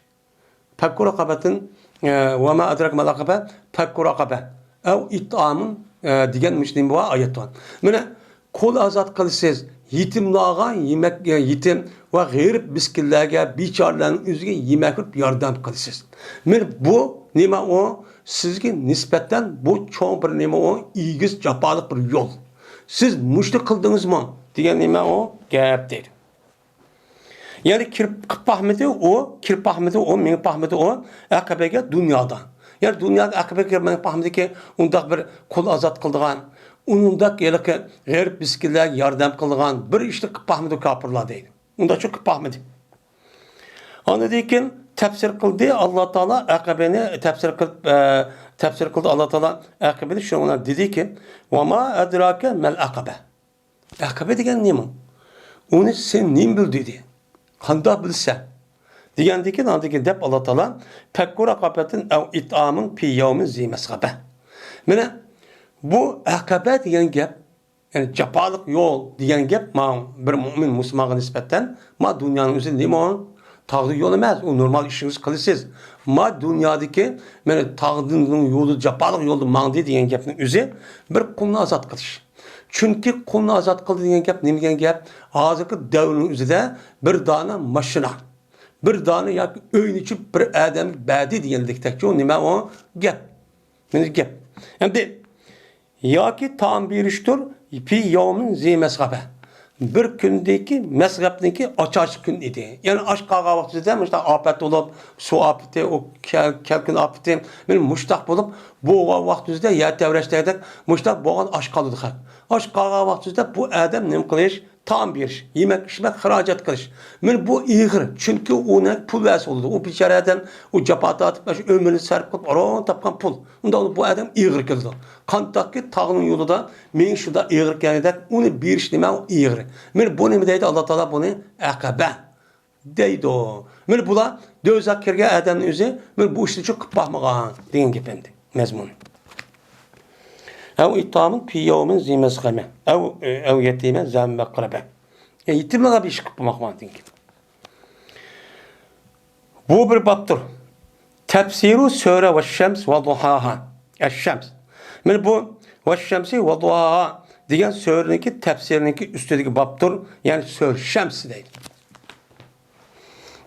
Pekkur akabetin ve ma edrake mel akabe. Pekkur akabe. Ev it'amın diyen müslim bu ayet var. Mene kol azat kılışsız yetimlağa yemek yetim ve gayri biskillerge biçarların üzerine yemek yardım kılışsız. Men bu nime o sizge nispetten bu çoğun bir nime o iyigiz capalık bir yol. Siz müşrik kıldınız mı? Diyen nime o gap değil. Yani kirpahmeti o, menpahmeti o, akabege dünyada. Yani dünyada akabege menpahmeti ki ondak bir kul azat kıldığan, onundak ki gayri biskiller yardım kıldığan bir işte kirpahmeti kapırlar değil. Onda çok kirpahmeti. Anladıyken tefsir kıldı Allah Teala akabeni tefsir kıldı Allah Teala akabeni şu ona dedi ki ve ma edrake mel akabe. Akabe diyen ne mi? Onu sen ne bil dedi. Handa bilsen. Diyen ki andaki dep Allah Teala pekkur akabetin ev it'amın fi yevmin zi meskabe. Mene bu akabe diyen gep yani capalık yol diyen gep ma bir mümin Müslümana nispetten ma dünyanın üzerinde limon tağdı yol emez. O normal işiniz kılısız. Ma dünyadaki yani tağdının yolu capalık yolu mağdi diyen gepin üzeri bir kulunu azat kılış. Çünkü kulunu azat kıldı diyen gep ne diyen gep ağzıkı devrinin üzerinde bir tane maşına. Bir tane ya öğün içip bir adam badi diyendiktek o nime o gep. Ne gep. Hem de ya ki tam bir iştir fi yevmin zi meskabe. bir kundaki mezhepniki açık gün idi. Yani aç qağa vaxtida işte afet olup, su afeti, o kelkin afeti, benim muştaq bulup, bu vaxtida yer tevreşteydik, muştaq boğan aç qalıdı. Aç qağa vaxtida bu adam nem qilish, tam bir yemek içmek, xarajat qilish. Men bu iğir. Çünkü ona pul versi oldu. O biçare adam o capata atıp ömrünü sarf qilib, aron tapqan pul. Unda bu adam iğir keldi. Qandaqki tağının yolunda men şuda iğir keldi. Onu berish nima iğir. Men bu nima deydi Allah Taala bunu aqaba deydi. Men bular dözak kirgan adamning o'zi men bu ishni çok qilib baxmagan degan gap endi mazmun. أو إطعام في يوم ذي مسغمة أو يتيما ذا مقربة. Yani yetimlere bir iş yapmak mantığın gibi. Bu bir baptır. Tefsiru sure ve şems ve duhaha. Eşşems. Yani bu ve şemsi ve duhaha diyen sureninki tefsirinki üstündeki baptır. Yani sure şems değil.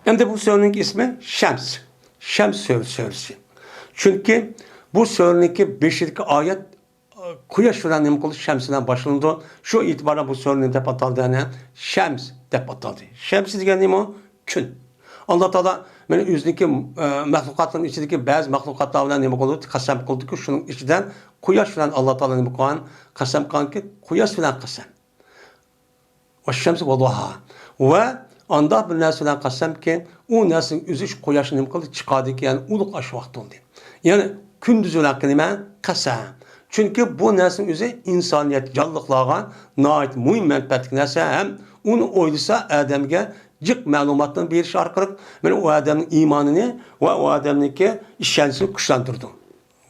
Hem de bu sureninki ismi Şems. Şems suresi. Çünkü bu sureninki 5. ayet Kuyaş bilen nima qilish Şemsidan başlandı. Şu itibarla bu sorunun deb ataldı yani Şems deb ataldı. Şems degan nima? Kun. Allah Taala meni o'ziniki mahlukotning ichidagi ba'zi mahlukotlar bilan nima qildi? Qasam qildiki, shuning ichidan Quyosh bilan Allah Taala nima qilgan? Qasam qilganki, Quyosh bilan qasam. Va Şems va duha. Va anda bir narsa bilan qasamki, u narsaning o'zi shu Quyoshni nima qildi? Chiqadi ekan, ulug' ash vaqt bo'ldi. Ya'ni kunduz bilan nima? Qasam. Çünkü bu neslin özü insaniyet canlıqlarga nait mühim menfaatlik narsa hem onu oylasa adamga cık malumatlarını beriş arkalık ben o adamın imanını ve o adamınki işçisini güçlendirdi.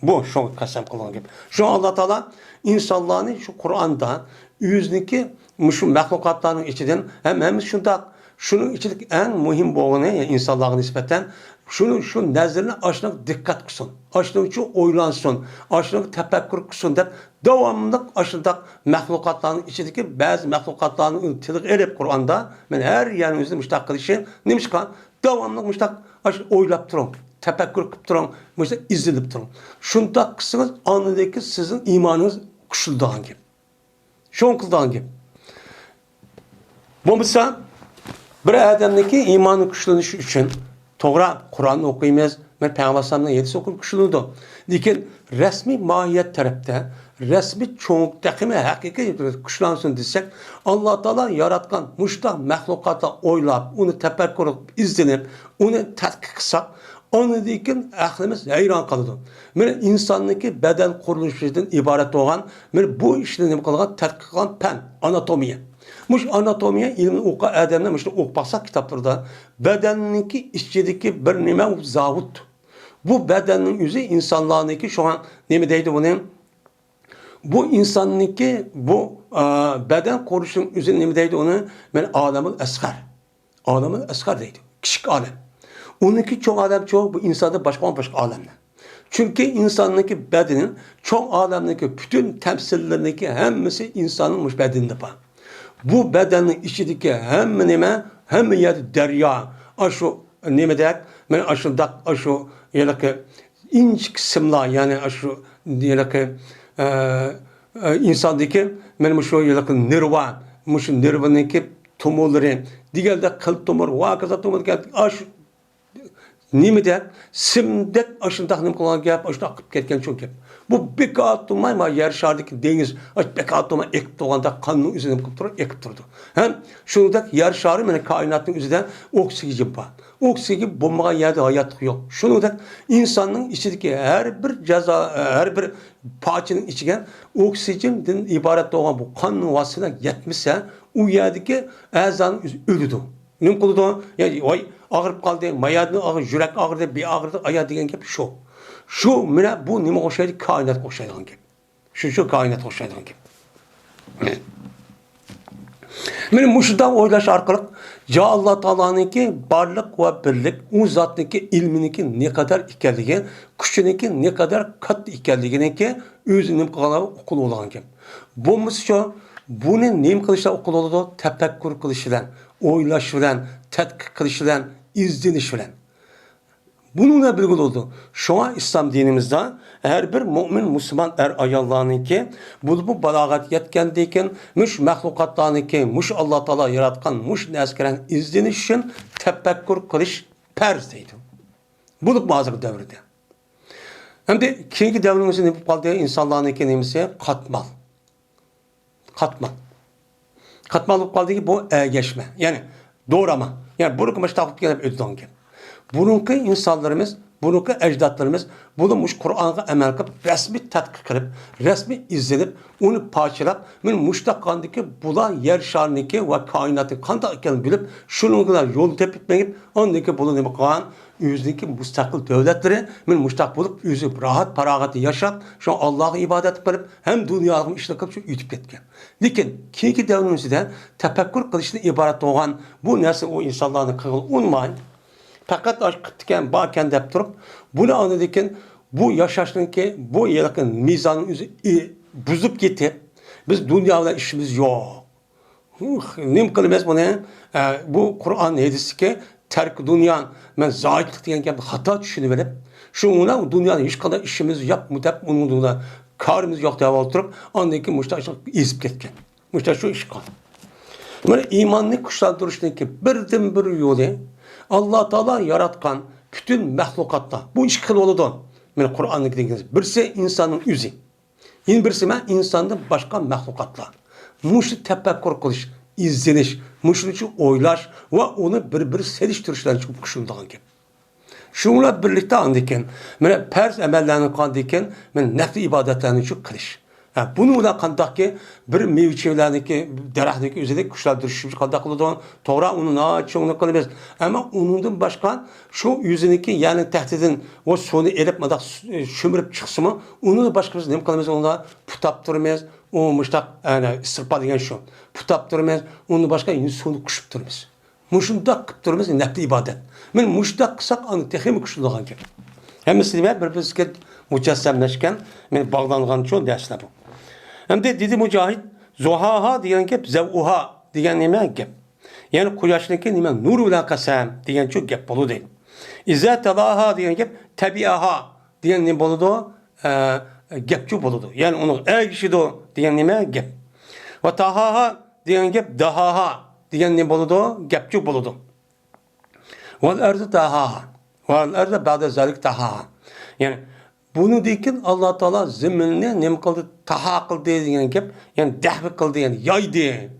Bu şu kasem kılınan gibi. Şu Allah Teala insanların şu Kur'an'da yüzdeki şu mahlukatların içinden hem şunda şunun içindeki en mühim boğunu yani insanlara nispeten şu nezlerine aşırı dikkat kılsın. Aşırı için oylansın. Aşırı tefekkür kılsın deyip devamlı aşırı mahlukatların içindeki bazı mahlukatların tilik edip Kur'an'da ben her yerimizde müştak kılışı neymiş ki devamlı müştak aşırı oylap durun. Tefekkür kılıp durun. Müştak izlenip durun. Şunda kısınız anındaki sizin imanınız kuşulduğun gibi. Şun kıldığın gibi. Bu mesela bir adamdaki imanı kuşlanışı için to'g'ri Qur'onni o'qiymiz. Men Payg'ambar 7 o'qib kuchlanadi. Lekin rasmiy mohiyat tarafda, rasmiy cho'nqdagi haqiqiy kuchlansin desak, Alloh taolo yaratgan mushtaq mahluqotni o'ylab, uni tafakkur qilib, izlanib, uni tadqiq qilsak, ondan aklimiz hayron qoladi. Men insonniki badan qurilishidan iborat bo'lgan, men bu ishni nima qilgan, tadqiq qilgan fan, anatomiya. Muş anatomiya ilmi oku adamda müşte okpaksak kitaplarda bedenniki içindeki bir nime zavut. Bu bedenin yüzü insanlarınki şu an ne deydi bunu? Bu insanınki bu beden koruşun yüzü ne deydi onu? Ben adamın eskar. Adamın eskar deydi. Küçük alem. Onunki çok alem çok bu insanda başka alemler. Çünkü insanınki bedenin çok alemdeki bütün temsillerindeki hemisi insanın bedeninde var. Bu bedenin içindeki hem nime hem yer derya. Aşu nime der? Ben aşudak aşu yelake ince kısımlar yani aşu yelake insandaki benim şu yelake nirva, şu nirvanınki tumorları, diğer de kalp tumor, vakaza tumor geldi aşu nime der? Simdek aşındak nime kullanan gap aşuda akıp ketken çok gap. Bu bekat olmay ama yer şardaki deniz bekat olmay ekip doğanda kanının üzerine ekip durdu. Hem şurada yer şarı yani kainatın üzerinde oksijen var. Oksijen bulmayan yerde hayat yok. Şunu da insanın içindeki her bir parçanın içinden oksijenden ibaret olan bu kanın vasıtına yetmişse o yerdeki azanın ölüdü. Ne kıldı? Yani vay ağırıp kaldı, mayadını ağır, yürek ağırdı, bir ağırdı, ayağı diyen gibi şu. Şu mine bu nime oşaydı kainat oşaydığı gibi. Şu kainat oşaydığı gibi. Benim muşudan oylaş arkalık ya Allah Teala'nınki varlık ve birlik, o zatınki ilminiki ne kadar ikerliğin, kuşununki ne kadar kat ikerliğinin ki özünün kadar okul olan gibi. Bu musçu bunu neyim kılışla okul oldu? Tefekkür kılışılan, oylaş filan, tetkik kılışılan, izleniş filan. Bununla bilgili oldu. Şu an İslam dinimizde her bir mümin Müslüman ayollarınki bu balagat yetkendeyken muş mahlukatlarınki muş Allah Teala yaratkan muş neskeran izleniş için tefekkür kılış perz deydi. Bu hazır devrede. Hem de keyinki devrimizin yapıp kaldığı insanlarınki neymişse katmal. Katmal. Katmal olup kaldığı ki bu geçme. Yani doğrama. Yani bunu kımış takip gelip ödülen gibi. Bununki insanlarımız, bununki ecdatlarımız bulunmuş Kur'an'a emel kılıp, resmi tetkik kılıp, resmi izlenip, onu parçalap, ben müştakkandaki bula yer şarındaki ve kainatı kanda ekranı bilip, şunun kadar yol tepip menip, ondaki bulunumu kalan, yüzdeki müstakil devletleri, ben müştak bulup, yüzüp rahat paragatı yaşat, şu an Allah'a ibadet kılıp, hem dünyalığımı işle kılıp, şu ütüp ketken. Lakin, kiyiki devrimizden tefekkür kılışına ibaret olan bu nersi o insanların kığıl olmayın. Fakat aşkıtken baken dep durup bunu anladıkken bu yaşaştın ki bu yakın mizanın buzup gitti. Biz dünyada işimiz yok. Nim kılmaz bunu? Bu Kur'an hadisi ki terk dünyanın ben zahitlik diyen gibi hata düşünüverip şuna dünyada hiç kadar işimiz yok mu dep onun karımız yok diye oturup andaki müştaşlık izip ketken. Müştaş şu iş kaldı. Böyle imanlı kuşlandırıştaki birden bir yolu Allah Teala yaratkan bütün mahlukatlar bu iş kıl oludu. Yani Kur'an'da dediğiniz birisi insanın yüzü. Yine birisi insanın başka mahlukatlar. Muşu tefekkür kılış, izleniş, muşu oylaş ve onu bir seliştirişler çok kuşundan gibi. Şunla birlikte andiken, yani pers emellerini kandiken, yani nefli ibadetlerini çok kılış. Bunu da kandaki bir mevçevlerdeki derahtaki üzerindeki kuşlar düşüp kandaklıdan Tora onun açığını kılmaz. Ama onundan başka şu yüzündeki yani tehdidin o sonu erip madak şömürüp çıksın mı onu da başka ne kılmaz onda putap durmaz. O müştak yani sırpa diyen şu putap durmaz. Onu başka yine sonu kuşup durmaz. Muşunda kıp durmaz nefli ibadet. Men muştak kısak anı tehim kuşluğan gibi. Hem sizler bir bizge mücessemleşken men bağlanğan çoğu dersler bu. Hem de dedi Mücahit, zuhaha diyen gep, zev'uha diyen nime gep. Yani kuyaşlıki nime nur ula kasem diyen çok gep bolu değil. İzzet talaha diyen gep, tabiaha diyen nime bolu da gep çok boludu. Yani onun ergişi do diyen nime gep. Ve tahaha diyen gep, dahaha diyen nime bolu da gep çok boludu. Vel erdi tahaha. Vel erdi ba'de zalik tahaha. Yani bunu dikin Allah Teala zeminine nem kıldı, taha kıldı diyen gep, yani dehve kıldı yani yaydı.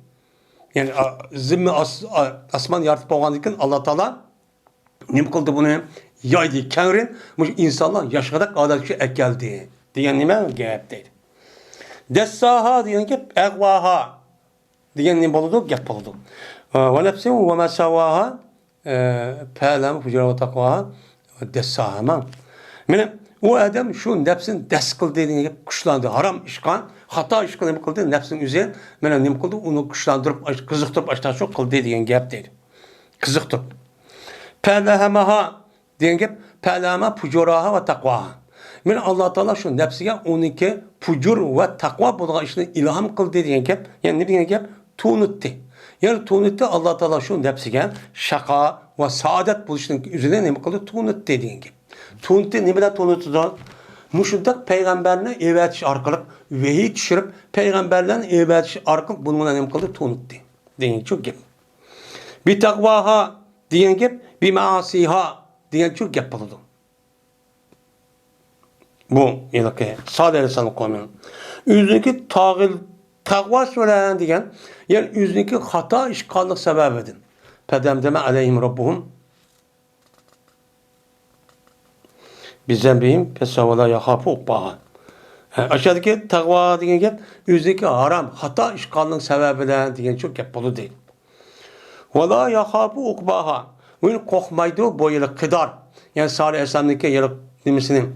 Yani zemin asman yaratıp olgan dikin Allah Teala nem kıldı bunu yaydı. Kengrin bu insanlar yaşadık adalçı ekeldi. Diyen nime gep deydi. Dessaha diyen gep, egvaha diyen nem boludu, gep boludu. Ve nefsin ve mesavaha pelem fucura ve takvaha dessaha ma. O adam şu nefsin des kıldı dediğine gibi kuşlandı. Haram işkan, hata işkanı kıldı nefsin üzerine. Mene ne kıldı? Onu kuşlandırıp, kızıktırıp aşağı çok kıldı dediğin gep değil. Kızıktırıp. Pelehemaha diyen gep, pelehema pucuraha ve takvaha. Mene Allah Teala şu nefsine 12 pucur ve takva bulduğu işini ilham kıldı dediğin gep. Yani ne diyen gep? Tunutti. Yani tunutti Allah Teala şu nefsine şaka ve saadet buluşunun üzerine ne kıldı? Tunutti dediğin gep. Tunti ne bilen tunutudan muşundak peygamberine evetiş arkalık vehiy düşürüp peygamberlerin evetiş arkalık bununla ne kıldı tunutti. Diyen çok gep. Bir takvaha diyen gep, bir maasiha diyen çok gep buludu. Bu ilaki sade lisanı kavminin. Yüzdeki takva söyleyen diyen yani yüzdeki hata işgallık sebep edin. Pedemdeme aleyhim rabbuhum bizden fesavala yahafu ukbaha. Aşağıdaki takva diyen gep, yüzdeki haram, hata işgalının sebebiyle diyen çok gep bolu değil. Vala yahafu ukbaha. Bunu korkmaydı bu yılı kıdar. Yani Salih Esen'deki yılı demisinin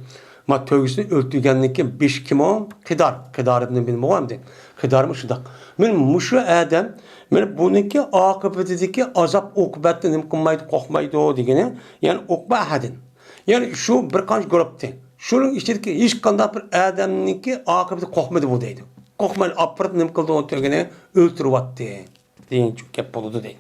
tövgüsünü öldürgenliği 5 kim o? Kıdar. Kıdar ibn bin Muhammed. Kıdar mı şudak. Men muşu adam, men bununki akıbetindeki azap ukbetten imkanmaydı korkmaydı o diyene. Yani ukba hadin. Yani şu bir kanç grupti. Şunun içindeki hiç kanda bir adamınki akıbeti korkmadı bu deydi. Korkmayın apırt nem kıldı o tövgene öldürüp attı. Deyin çok gep boludu değil.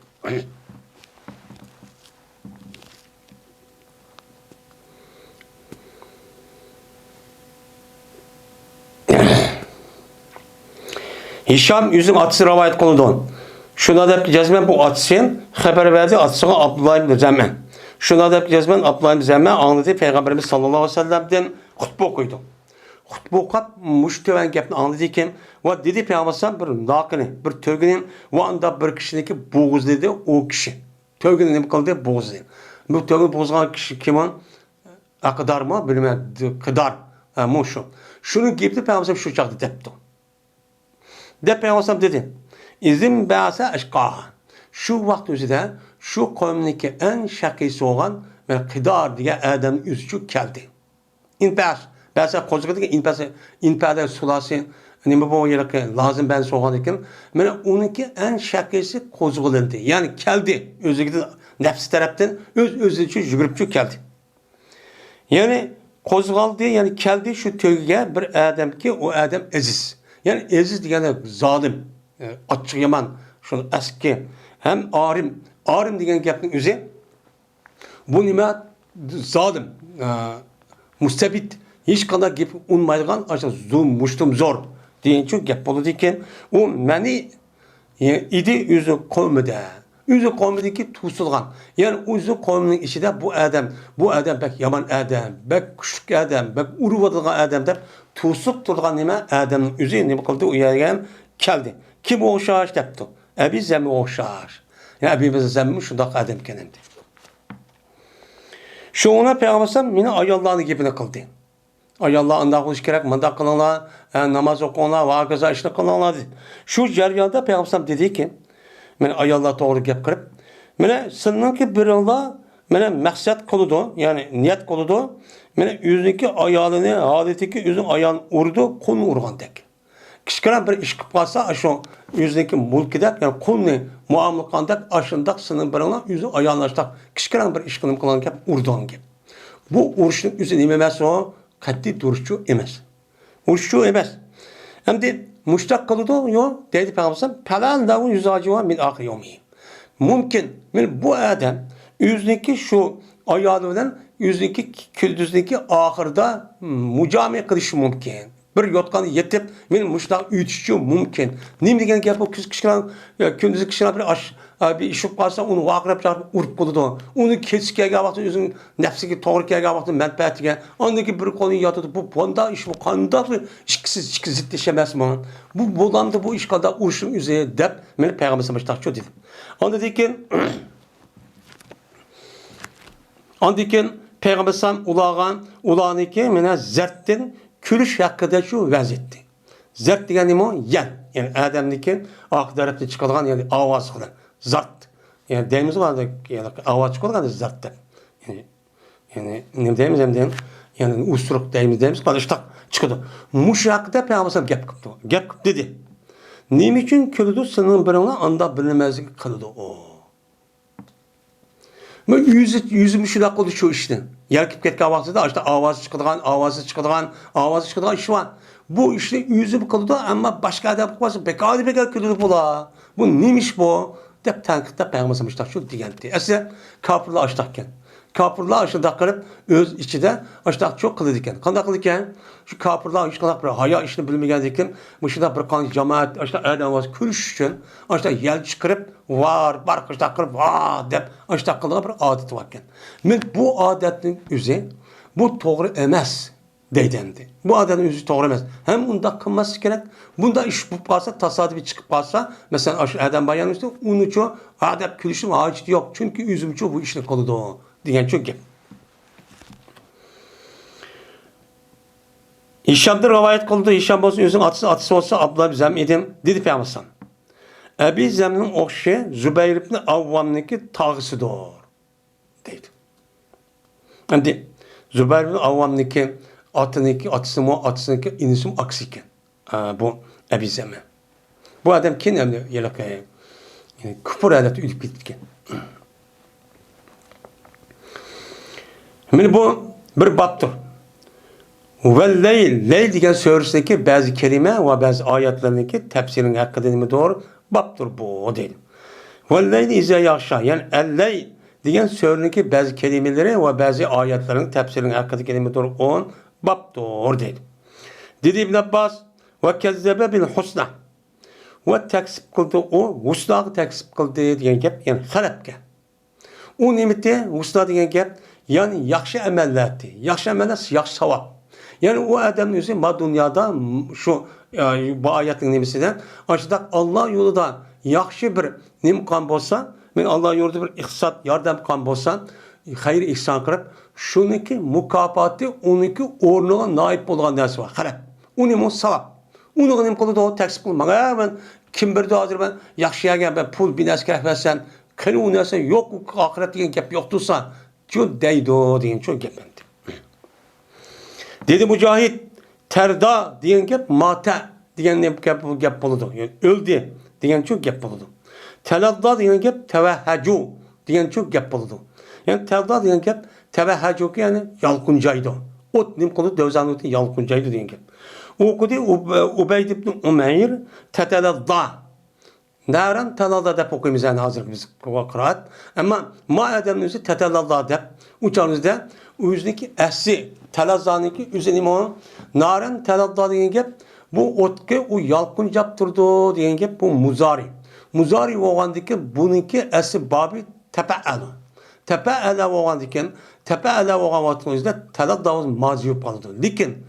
Hişam yüzün atısı rivayet kıldı. Şuna dep cezmen bu atısın haber verdi atısına Abdullah ibn Zemen. Şuna dep cezmen Abdullah ibn Zemen anladı Peygamberimiz sallallahu aleyhi ve sellem'den hutbe okuydu. Hutbe okuyup müşteven gapni anladı ki ve dedi Peygamber bir nakini, bir tövginin ve anda bir kişideki boğuz dedi o kişi. Tövginin ne kıldı? Boğuz dedi. Bu tövgün boğuzgan kişi kimin? Akıdar mı? Bilmem. Kıdar. Mu şu. Şunu giyip Peygamber şu çaktı depti. De Peygamber dedi. İzin be'ase aşkaha. Şu vakt özüde şu kavmdeki en şakisi olan ve kıdar diye Adem'in üzücü geldi. İnpes. Be'ase kozgıdı ki inpes'e sulası nime bu yere lazım ben soğan iken mene onunki en şakisi kozgılındı. Yani geldi. Özü gidi nefsi taraftan özü için yürüpçü geldi. Yani kozgaldı yani geldi şu tövgeye bir Adem ki o Adem aziz. Yani aziz degeni zalim, açık yaman, şunu eski hem arim. Arim degen gapning özü bu nime zalim, müstebit, hiç kadar gap unmaydigan, aşağı zulm, muştum zor deyen çok gap boludu iken o meni idi özü kavmide. Özü kavmideki tusulgan. Yani özü kavminin içinde bu adam bek yaman adam, bek küçük adam, bek uruvadılgan adam dep tusup turgan nime Adem'in özü nime kıldı o yerge keldi. Kim oğuşar depti. Ebi zemmi oğuşar. Yani ebimiz zemmi şundak adam kenemdi. Şu ona Peygamber meni ayollarını gibine kıldı. Ayollar anda kılış gerek, manda kılınlar, namaz okunlar, vakaza işini kılınlar dedi. Şu ceryanda Peygamber dedi ki men ayollar doğru gap kırıp mene sınınki birilla mene maksat kılıdı yani niyet kılıdı mene yüzündeki ayağını hadeteki yüzün ayağını urdu konu urgandek. Kişkara bir iş kıpasa aşo yüzündeki mulkidek yani konu muamele kandak aşındak sının birilla yüzü ayağını açtak. Kişkara bir iş kılım kılan gap urdan gap. Bu uruşun yüzü nimemesi o kaddi duruşçu emez. Uruşçu emez. Hem de müştak kılıdı yo dedi Peygamber falan da bu yüzacı var min ahir yomi. Mümkün bu adam yüzdeki şu ayağından yüzdeki küldüzdeki ahırda mucame kılışı mümkün. Bir yotkanı yetip men müştak ütüşü mümkün. Nim degen gap o kişiler kündüzü kişiler bir işip kalsa onu vakrap çarpıp urup buludu. Onu kesikege baktı yüzün nefsiki doğru kege baktı menfaatine. Ondaki bir konuyu yatırdı. Bu bunda iş bu kanda bir işsiz zıtleşemez mi? Bu bolanda bu iş kadar uruşun üzerine dep beni Peygamber sallallahu dedi. Onda dikin Andikin Peygamber sallallahu ulağaniki mene zertten külüş hakkında şu vazetti. Zert degani nima? Yan. Yani Adem'deki arka tarafta çıkarılan yani avaz kılan. Zart. Yani deyimiz var da yani avaz çıkarılan da zart der. Yani ne deyimiz hem de yani usuruk deyimiz kalıştak çıkıyordu. Muş hakkında Peygamber gap kıptı. Gap dedi. Nime için küldü sının birine anda bilinmezlik kıldı o. Ben yüzüm şu dakika oldu şu işten. Yerkip ketken vaxtında işte avazı çıkıdığan iş var. Bu işte yüzüm kıldı ama başka adam kılmasın. Pekali kıldı bu la. Bu neymiş bu? Dep tankıda Peygamber şu diyendi. Aslında kapırla açtakken. Kapırlar aşağıda kalıp öz içinde aşağıda çok kıldı iken. Kanda kıldı iken şu kapırlar aşağıda bir haya işini bilmegen iken bu şurada bir kan cemaat aşağıda adam var külüş için aşağıda yel çıkarıp var bark aşağıda kırıp va dep aşağıda kıldığı bir adet varken. Men bu adetin üzü bu doğru emez deydendi. Bu adetin üzü doğru emez. Hem unda kılması gerek. Bunda iş bu kalsa tasadüfi çıkıp kalsa mesela adam bayan üstü onu çoğu adep külüşün acil yok. Çünkü üzüm çoğu bu işle koludu o. Diyen çok gel. Hişam'da rivayet kıldı. Hişam olsun yüzün atısı olsa Abdullah Zem idim. Dedi Peygamber. Ebi Zem'nin okşu Zübeyir ibn Avvam'nınki tağısıdır. Deydi. Şimdi Zübeyir ibn Avvam'nınki atısınınki inisim aksiken. Bu Ebi Zem'e. Bu adam kim emni yelakaya? Yani küfür adeti ülüp gittiken. Şimdi bu bir baptır. Ve leyl diyen suresindeki bazı kelime ve bazı ayetlerindeki tefsirin hakkında mi doğru? Baptır bu o değil. Ve leyl izâ yağşâ yani el-leyl diyen suresindeki bazı kelimeleri ve bazı ayetlerin tefsirin hakkında kelime doğru on baptır değil. Dedi İbn Abbas ve kezzebe bil husna. ve teksip kıldı o vusdağı teksip kıldı degan gap yani halapga. O nimeti vusda degan gap yani yaxshi amallardi. Yaxshi amallar yaxshi savab. Yani o adamın özü ma dünyada şu bu ayetin nimesinden aşıda Allah yolunda yaxshi bir nimkan bolsa, men Allah yolunda bir ihsat yardım kan bolsa, hayır ihsan qilib, şuniki mukafati uniki o'rniga naib bo'lgan narsa var. Qarab, uni savab. Uni nim qildi o taksib qilmagan. Ben kim birdi hozir ben yaxshi yegan ben pul binas kahvasan, qani u narsa yo'q, oxirat degan gap yo'q tursa, shu deydi degan shu gap endi. Dedi Mücahit, terda degan gap mata degan gap bo'ladi. Yani o'ldi degan shu gap bo'ladi. Taladda degan gap tavahhaju degan shu gap bo'ladi. Yani terda degan gap tavahhaju yani yalqunjaydi. Ot nim qildi dövzanlıkta yalqunjaydi degan gap. Okudu Ubeyd ibn Umeyr teteladda. Naran talada dep okuyumuz yani hazır biz kıraat. Ama ma adamın üzü teteladda dep. Uçağınızda yüzdeki esi telazaniki üzerine o naran teladda diyen gap bu otke o yalkun yaptırdı diyen gap bu muzari. Muzari oğandaki bununki esi babi tepe'alı. Tepe'alı oğandiken tepe'alı oğan vatanımızda teladda mazi yapalıydı. Lakin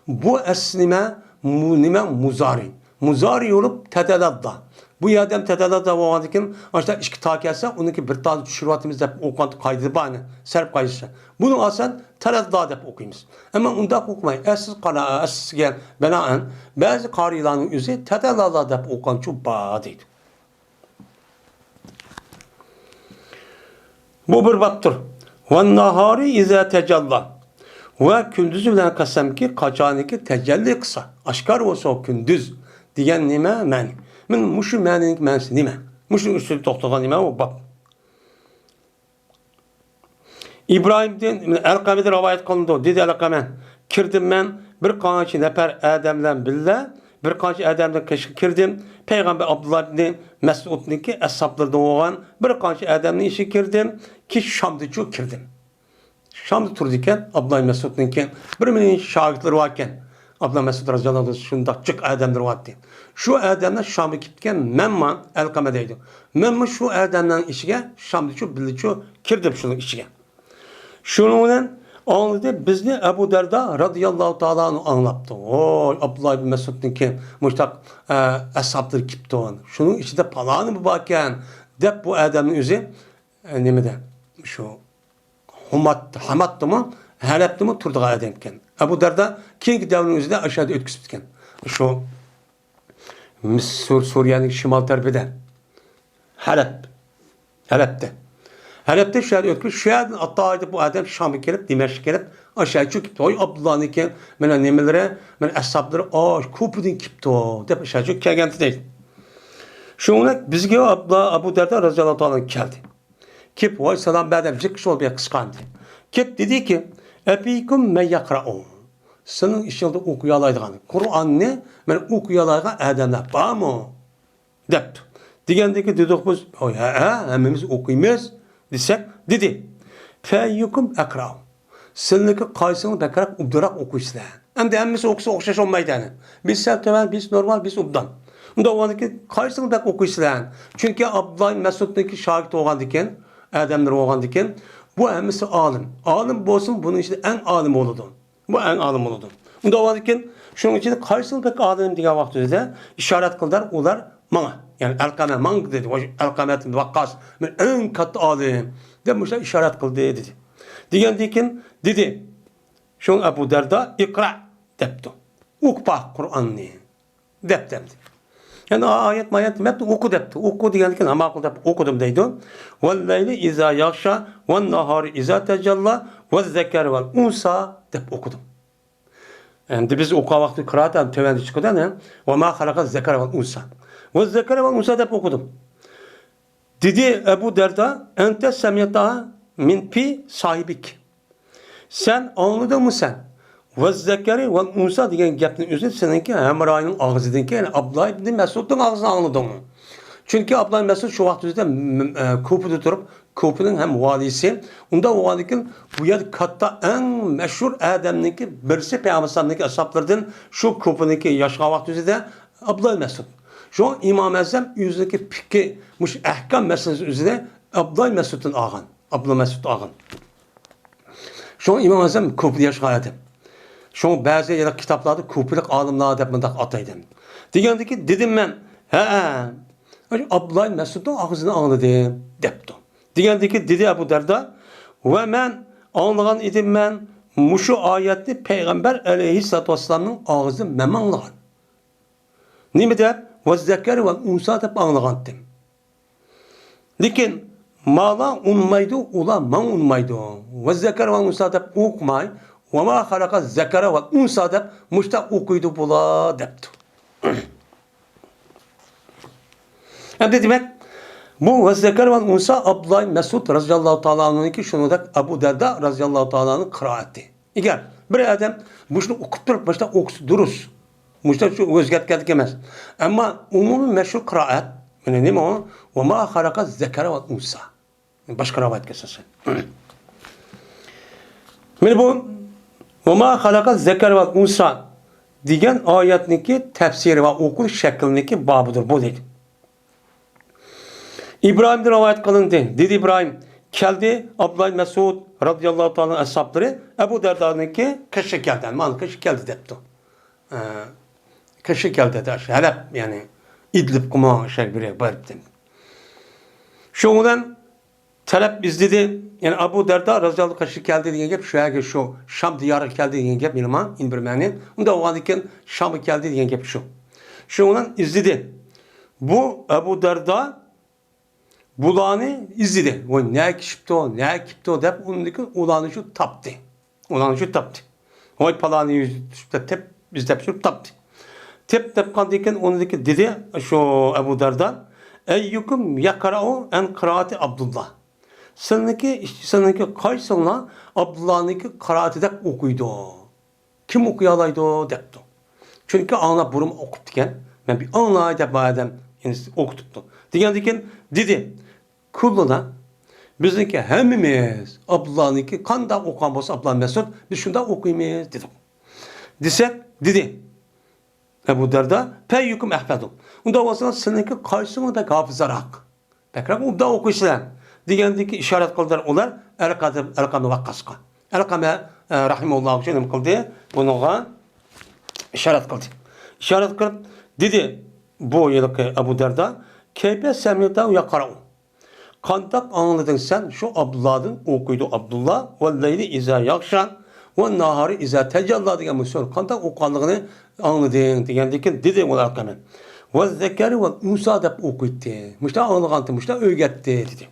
bu eslime muzari. Muzari olup teteladda. Bu yerden teteladda oğandiken işte işki takiyelse onunki bir tane şuruatımızda okantı kaydı bana. Serp kaydısı. Bunu asan teteladda dep okuyumuz. Ama onda okumayın. Esiz gel benaen bazı karilerin yüzü teteladda dep okantı bağdıydı. Bu bir baptır. Ve nahari izâ tecalla. Ve kündüzü bilen kasem ki kaçaniki tecelli kısa. Aşkar olsa o kündüz diyen nime men. Men muşu menik mensi nime. Muşu üstü toxtadan nime o bab. İbrahim'den Elkame'de rivayet kılındı. Dedi Elkame. Kirdim men bir kançı nefer Adem'den billah. Bir kançı Adem'den kirdim. Peygamber Abdullah ibn Mesud'niki eshaplardan olan bir kançı Adem'den işi kirdim. Ki Şam'da kirdim. Şam'da turdiken Abdullah Mesud'niki bir menin şagirtleri varken Abdullah Mesud radıyallahu anh şunda çık Adem'dir vardı. Şu Adem'den Şam'a gitken memman Elkame'deydi. Memman şu Adem'den işine Şam'da şu bildi kirdim şunun işine. Şunun anladı bizni Ebu Derda radıyallahu ta'ala anlattı. O Abdullah ibn Mesud'niki müştak eshapları kipti onu. Şunun içinde palanı mı bakken dep bu Adem'in yüzü nemede şu hamattı mı halepti mi turduğu Adem'ken. Ebu Derda kinki devrin yüzünde aşağıda ötküsüptüken. Şu Suriye'nin şimal tarafında Halep'te. Halep'te şehir ötküs. Şehirden hatta bu Adem Şam'a gelip Dimeşk'e gelip aşağıya çıkıp oy Abdullah'ın iken bana nemelere bana eshapları köprüden kipti o dep aşağıya çıkıp kelgenti değil. Şuna bizge Abu Derda radıyallahu anh geldi. Kip vay salam ba'dem zikr ol bir kıskandı. Kip dedi ki epikum men yakra'un. Senin işinde okuyalaydıgan Kur'an'ı men okuyalaydıgan adamlar var mı? Dep. Degandeki dedik biz hemimiz okuymayız desek dedi. Feyyukum akra'un. Seninki kaysını bakarak ubdurak okuyuslar. Hem de hemimiz okusa okşaş olmaydı. Biz seltemen, biz normal, biz ubdan. Bunda oğandaki kaysını bak okuyuslar. Çünkü Abdullah Mesud'daki şahit oğandiken Ademler oğandiken bu hemisi alim. Alim olsun bunun içinde en alim olurdu. Bu en alim olurdu. Bunda oğandiken şunun içinde kaysını pek alim diye vaktinde işaret kıldılar. Onlar bana. Yani Elkame man dedi. Elkame'tin vakkas. Ben en katı alim. Demişler işaret kıldı dedi. Diyen dedi. Şun Ebu Derda ikra depti. Ukpa Kur'an'ı. Deptemdi. Yani ayet mayet hep oku depti. Oku diyenken ama okudum deydi. Velleyli izâ yakşa ve nahari izâ tecella ve zeker vel unsa dep okudum. Yani biz oku vakti kıraat tevendi çıkıdan ve ma halaka zeker vel unsa. Ve zeker vel unsa dep okudum. Dedi Ebu Derda ente semiyata min pi sahibik. Sen anladın mı sen? Ve zekeri ve unsa diyen gapın üzerinde seninki Emrah'ın ağzıdaki yani Abdullah ibn Mesud'un ağzını anladın mı? Çünkü Abdullah Mesud şu vakti üzerinde Kupu'da durup Kupu'nun hem valisi onda o valikin bu yer katta en meşhur Adem'deki birisi Peygamber'deki ashaplardan şu Kupu'daki yaşa vakti üzerinde Abdullah Mesud. Şu İmam Azam yüzdeki fikri, muş ahkam meselesi üzerine Abdullah Mesud'un ağın. Abdullah Mesud ağın. Şu İmam Azam Kufi'de yaşayadı. Şu bazı ya kitaplarda Kufi'lik alimler dep mındak ataydı. Degende ki dedim ben, Abdullah Mesud'un ağzını anladım depti. Degende ki dedi Ebu Derda ve ben anlayan idim ben muşu ayetli Peygamber aleyhissalatu vesselam'ın ağzını men anlayan. Nime dep? Ve zeker ve unsa dep anlayandım. Lekin mala unmaydı, ula man unmaydı. Ve zeker ve unsa dep okmay, ve ma halaka zekere ve unsa dep muşta okuydu bula depti. Hem de demek bu ve zeker ve unsa Abdullah Mesud radıyallahu ta'ala anh'ın ki şunu da Ebu Derda radıyallahu ta'ala anh'ın kıraati. Eğer bir adam bu şunu okup durup başta okusu duruz. Muşta şu özgetkelik emez. Ama umumi meşhur kıraat yani ne o? Ve ma halaka zekere ve unsa. Başka rivayet kesesi. Yani bu ve ma halaka zekere ve unsa diyen ayetniki tefsiri ve okul şeklindeki babıdır. Bu değil. İbrahim'de rivayet kılındı. Dedi İbrahim geldi Abdullah Mesud radıyallahu ta'ala ashabları Ebu Derda'nınki kışı geldi. Man kışı geldi depti. Kışı geldi der. Halep yani İdlib kuma şey bir barıptım. Şundan talep izledi. Yani Ebu Derda radıyallahu kışı geldi diye gep şöyle şu Şam diyarı geldi diye gep bilmem inbirmenin. Onda o andiken Şam geldi diye gep şu. Şundan izledi. Bu Ebu Derda Bulani izledi. O ne kişipti o, ne kipti o dep ondaki ulanı şu taptı. Ulanı şu taptı. O palanı yüzde tep biz tep şu taptı. Tep kandıyken ondaki dedi şu Ebu Derda eyyukum yakra'u en kıraati Abdullah. Seninki kaysınla Abdullah'ınki kıraati dep okuydu. Kim okuyalaydı depti. Çünkü anla burum okuttukken ben bir anla dep adam yani okutuptu. Diyendiyken dedi kulluna bizimki hemimiz Abdullah'ınki kanda okuyan olsa Abdullah Mesud biz şunda okuymayız dedim. Desek dedi Ebu Derda peyyukum ehfedum. Onda olsa seninki karşısına da hafızarak. Bekler onda okuyuşlar. Diyendiki işaret kıldılar onlar Erkam Vakkaska. Erkam'a rahimullah için kıldı. Bununla işaret kıldı. İşaret kılıp dedi bu yılki Ebu Derda keyfe semiyetav yakara'u. Kantak anladın sen şu Abdullah'ın okuydu Abdullah ve leyli izâ yakşan ve nahari izâ tecallâ diye müsyor. Kantak okanlığını anladın diyendeki dedi onlar kamen. Ve zekeri ve Musa da okuydu. Müşta anlığantı, müşta öğretti dedi.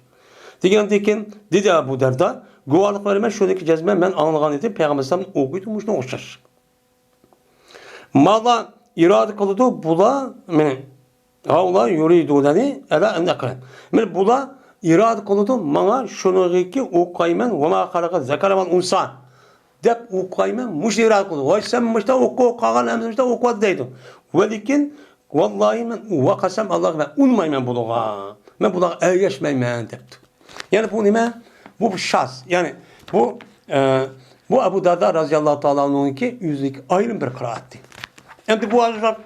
Diyendeki dedi Ebu Derda guvalık verme şuradaki cezme ben anlığan dedi. Peygamber sallallahu okuydu müşta okşar. Mala irade kılıdı bula Allah yuridunani ala en akran. Men bula irad kılıdı mana şunu ki o kaymen ve ma halaka zekara ve unsa. Dep o kaymen muş irad kılıdı. Vay sen muşta oku kagan emzmişta okuad deydi. Velikin vallahi men ve kasem Allah ve unmaymen buluğa. Men buluğa ergeçmeymen depti. Yani bu nime? Bu şahs. Yani bu Ebu Derda radıyallahu ta'ala anh'ınki yüzlük ayrı bir kıraatti. Yani bu azrar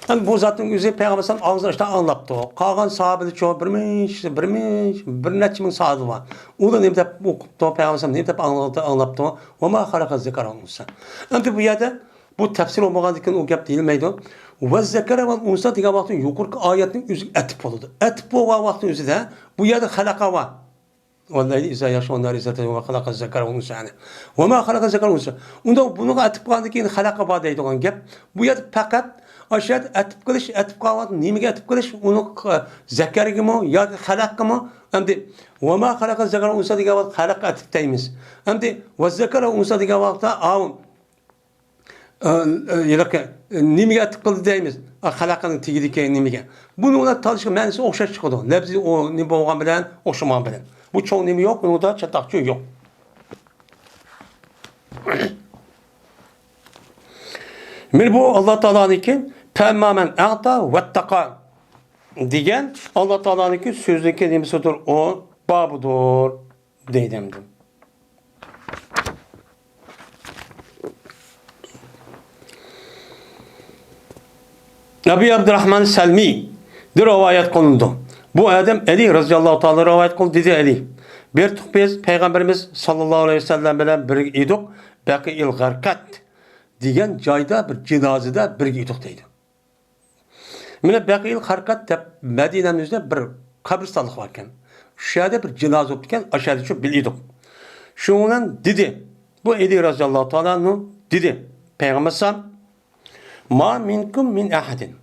yani bu zatın yüzü Peygamber sallallahu ağzına işte anlattı o. Kalan sahabeli çoğu bir neçe min sahabe var. O da ne de okuttu Peygamber sallallahu anlattı o. Ve ma halaka zekara unsa. Yani bu yerde bu tefsir olmadan diken o gap değilmeydi. Ve zekara ve unsa diye vaktin yukarı ayetin yüzü etip oldu. Etip o vaktin yüzü de bu yerde halaka var. Vallahi izâ yaşâ nâr izzâte ve halaka zekara unsa yani. Ve ma halaka zekara unsa. Onda bunu etip kaldıkken halaka var deydi olan gap. Bu yerde fakat aşağıda etip kalmak, nimege etip kılış, onu zekar gibi ya halak gibi, hem de ve ma halaka zekara unsa diye vakit halak etip deyimiz. Hem de ve zekara unsa diye vakitte nimege etip kıldı deyimiz. Halakanın tigidike nimege. Bunu ona çalışıp menisi okşa çıkıyordu. Lebzi o nime olgan bilen, okşaman bilen. Bu çoğu nimi yok, bunu da çatakçı yok. Men bu Allah Teala'nınki tamamen a'ta ve taka diyen Allah Teala'nınki sözlüğü nimesidir o babudur deydimdim. Ebu Abdurrahman Selmi de rivayet kılındı. Bu adam Ali radıyallahu ta'ala rivayet kıldı dedi Ali. Bir tık biz Peygamberimiz sallallahu aleyhi ve sellem bilen birge idik. Baqi-il Gharqat degan joyda bir cenazede birge idik deydi. Mana Baqi-il Gharqat deb Madinaning o'zida bir qabristonlik bor ekan. Shu yerda bir cenaze bo'lib ekan, ashari shu bil edik. Shundan dedi. Bu Ali radıyallahu ta'ala dedi. Peygamber sallam ma minkum min ahadin.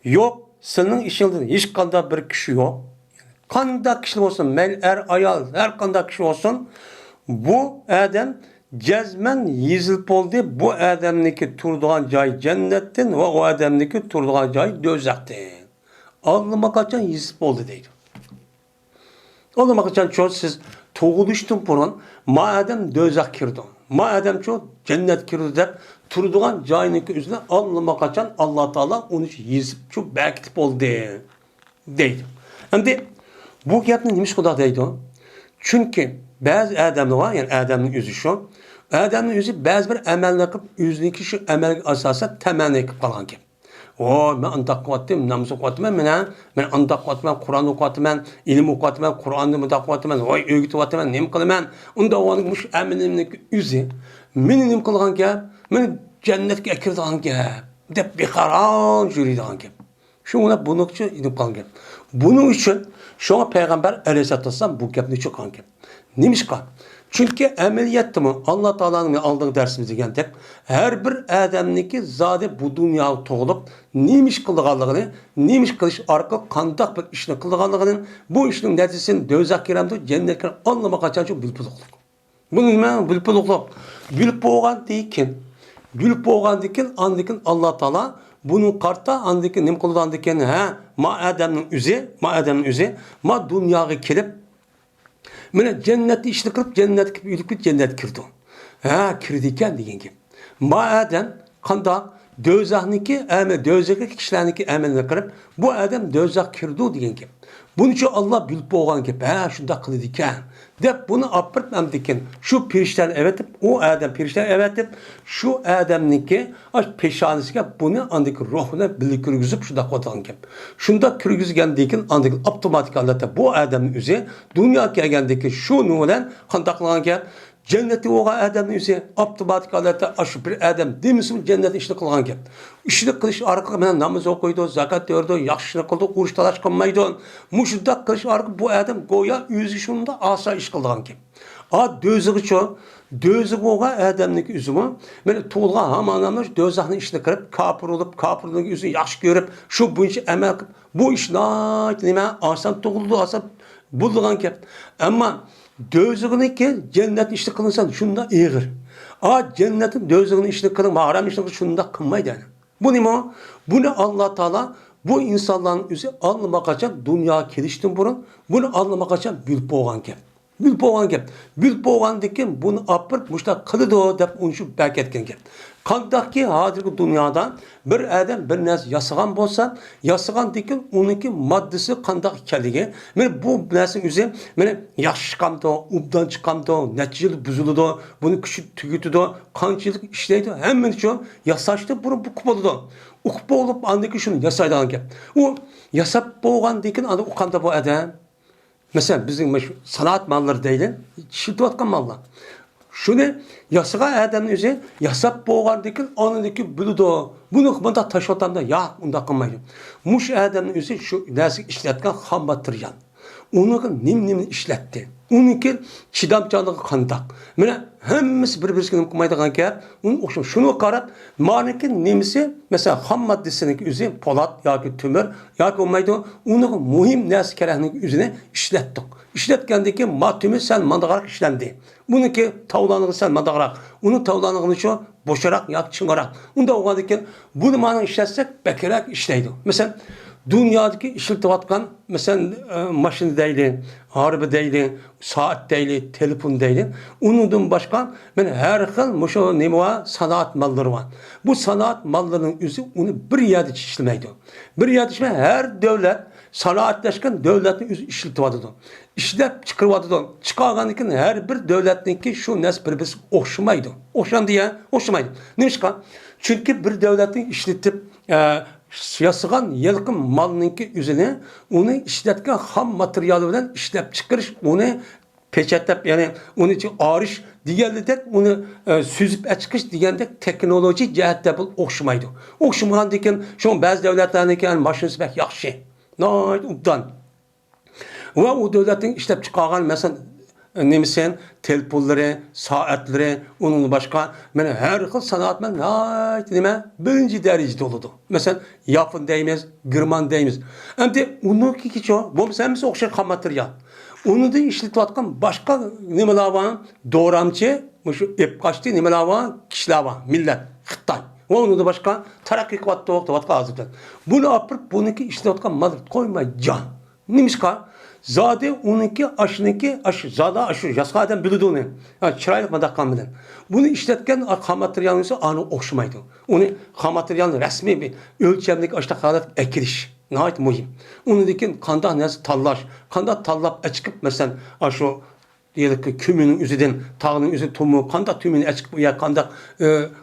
Yok, senin işinde hiç kanda bir kişi yok. Kanda kişi olsun, mel er ayal, her kanda kişi olsun. Bu adam cezmen yizilip oldu. Bu adamdaki turduğun cay cennetten ve o adamdaki turduğun cay dözekten. Ağlıma kaçan yizilip oldu deydi. Ağlıma kaçan çok siz toğuluştun burun, madem dözek kirdi. Madem çok cennet kirdi de turduğun cayınki üzerine ağlıma kaçan Allah Teala onu yizip çok bekitip oldu deydi. Şimdi bu gapni nima xudo deydi? Chunki bazı adamlar var, yani adamning o'zi shu. Adamning o'zi ba'zi bir amalni qilib, o'ziniki shu amalga asosan tamanni qilib qolgan ekan. O, men undaq qilyaptim, namoz o'qiyapman, men undaq qilyapman, Qur'on o'qiyapman, ilm o'qiyapman, Qur'onni undaq qilyapman, voy o'rgatyapman, nima qilaman? Unda o'ning mush amalimning o'zi meni nima qilgan gap? Meni jannatga kirdigan gap deb beqaror yuradigan gap. Shuni buningcha ilib qolgan gap. Buning uchun şuna Peygamber aleyhisselatü vesselam bu gapni çıkan gap. Nimişka? Çünkü ameliyatımı Allah Teala'nın aldığı dersimiz degendek her bir adamniki zade bu dünyada toğulup nimiş kılığanlığını, nimiş kılış arka kandak bir işini kılığanlığının bu işin neticesini dövzak kiramda cennet kiram anlamak açan çok bülpulukluk. Bunun ne? Bülpulukluk. Bülpuluğan deyken, bülpuluğan deyken andikin Allah Teala bunun kartta andaki nim kılıdan diken ma adamın üzü ma dünyaya kelip mene cenneti işini kılıp cennet kılıp cennet kirdi. Kirdiken degan gap. Ma adam kanda dözahniki dözaki kişilerniki amelini kılıp bu adam dözak kirdi degan gap. Bunun için Allah bilip boğan gap. Şunda kıldı iken. Dep bunu apırtmam diken. Şu pirişten evetip, o adam pirişten evetip, şu adamniki peşanesiyle bunu andaki ruhuna birlik kürgüzüp şunda koyduğun gap. Şunda kürgüzgen diken andaki otomatik Allah'ta bu adamın üzeri dünya gelgendeki şu nuren kandaklanan gap. Cenneti oğa adamın üzeri otomatik Allah'ta aşı bir adam demişsin cenneti işini kılgan gap. İşini kılış arka menen namaz okuydu, zakat verdi, yaxşını kıldı, uruş talaş kılmaydı. Muşunda kılış arka bu adam goya yüzü şunda asa iş kılgan gap. Dözüğü ço, dözüğü oğa adamniki üzümü, böyle tuğulgan hamanamlar dözahını işini kırıp, kapır olup, kapırlığın yüzünü yaxşı görüp, şu bu işi emel kılıp, bu iş nime asan tuğuldu, asan bulduğun gap. Ama dözüğünü ki cennet işini kılınsan şunda eğir. Cennetin dözüğünü işini kılın, haram işini kılın, şunda kılmaydı yani. Bu ne mi? Bunu Allah Teala bu insanların üzeri anlamak açan dünya geliştin burun. Bunu anlamak açan bilip boğan gap. Bilip boğan gap. Bilip boğan diken bunu apırt muşta kılıdı o dep unşup bak etken gap. Kandaki hazırki dünyada bir adam bir nas yasıgan bolsa, yasıgan diken onunki maddesi kandak ikenligi. Mene bu nasin üzeri mene yaxşı çıkamdı, ubdan çıkamdı, neticeli buzuludu, bunu küçük tükütüdü, kançılık işleydi. Hemen şu yasaştı bunu bu kupalıdı. O kupa olup andaki şunu yasaydan gap. O yasap boğan diken adı o kanda bu adam. Mesela bizim sanat malları değil, şirtuatkan mallar. Şunu yasığa adamın üzeri yasap boğan diken anındaki buludu. Bunu bunda taş otanda ya onda kılmaydı. Muş adamın üzeri şu nasıl işletken ham batıryan. Onu nim işletti. Onunki çidamçalığı kandak. Mene hemmisi bir-birisini okumaydıgan gap. Şunu qarab, maniki nemisi mesela ham maddesinin üzeri polat yoki tümür yoki olmaydı. Onu muhim narsa kerakning üzerine işlettik. İşletkendeki matümü sen mandagarak işlendi. Bununki tavlanığı sen mandagarak. Onun tavlanığını şu boşarak yoki çıngararak. Onda oğan diken bunu manı işletsek bekerek işleydi. Mesela dünyadaki işletivatkan mesela maşin deyli, harbi deyli, saat deyli, telefon deyli. Onundan başka her xil nima var? Sanat malları var. Bu sanat mallarının üzü onu bir yerde işlemeydi. Bir yerde işlemeydi. Her devlet sanatlaşkan devletin üzü işletivatıdı. İşlep çıkırvatıdı. Çıkarganlıkın her bir devletninki şu nes birbirisi okşamaydı. Okşandı ya, okşamaydı. Neymiş ka? Çünkü bir devletin işletip yasagan yılqın malınınki üzerine onu işletken ham materyali bilen işlep çıkarış, onu peçetlep yani onun için ağrış diğerleri onu süzüp çıkış diğerinde teknoloji cihette bu okşumaydı. Okşumayan diken şu bazı devletlerindeki yani maşinası pek yaxşı. Nayt ubdan. Ve o devletin işlep çıkargan mesela nemisen telefonları, saatleri, onun başka yani her xil sanat men nayt nime birinci derecede oldu. Mesela yapın deyimiz, gırman deyimiz. Hem de onunki ki ço, bu mesela biz okşar ham materyal. Onu da işletiyotgan başka nimeler var? Doğramçı, şu epkaçtı nimeler var? Kişiler var, millet, Xitay. Onu da başka tarakki kıvatta okta azıptan. Bunu apırıp bununki işletiyotgan mal koymay can. Nimişka? Zade onunki aşınınki aşı, zade aşı, yaska adam bildi onu. Yani çıraylık madakkan bilen. Bunu işletken ham materyalını anı okşumaydı. Onu ham materyalını resmi bir ölçemlik aşta halat ekiliş. Nihayet mühim. Onu dikin kanda nasıl tallaş, kanda tallap çıkıp mesela aşo diyelim ki kümünün üzerinden tağının üzerinde tumu, kanda tümünü açık ya kanda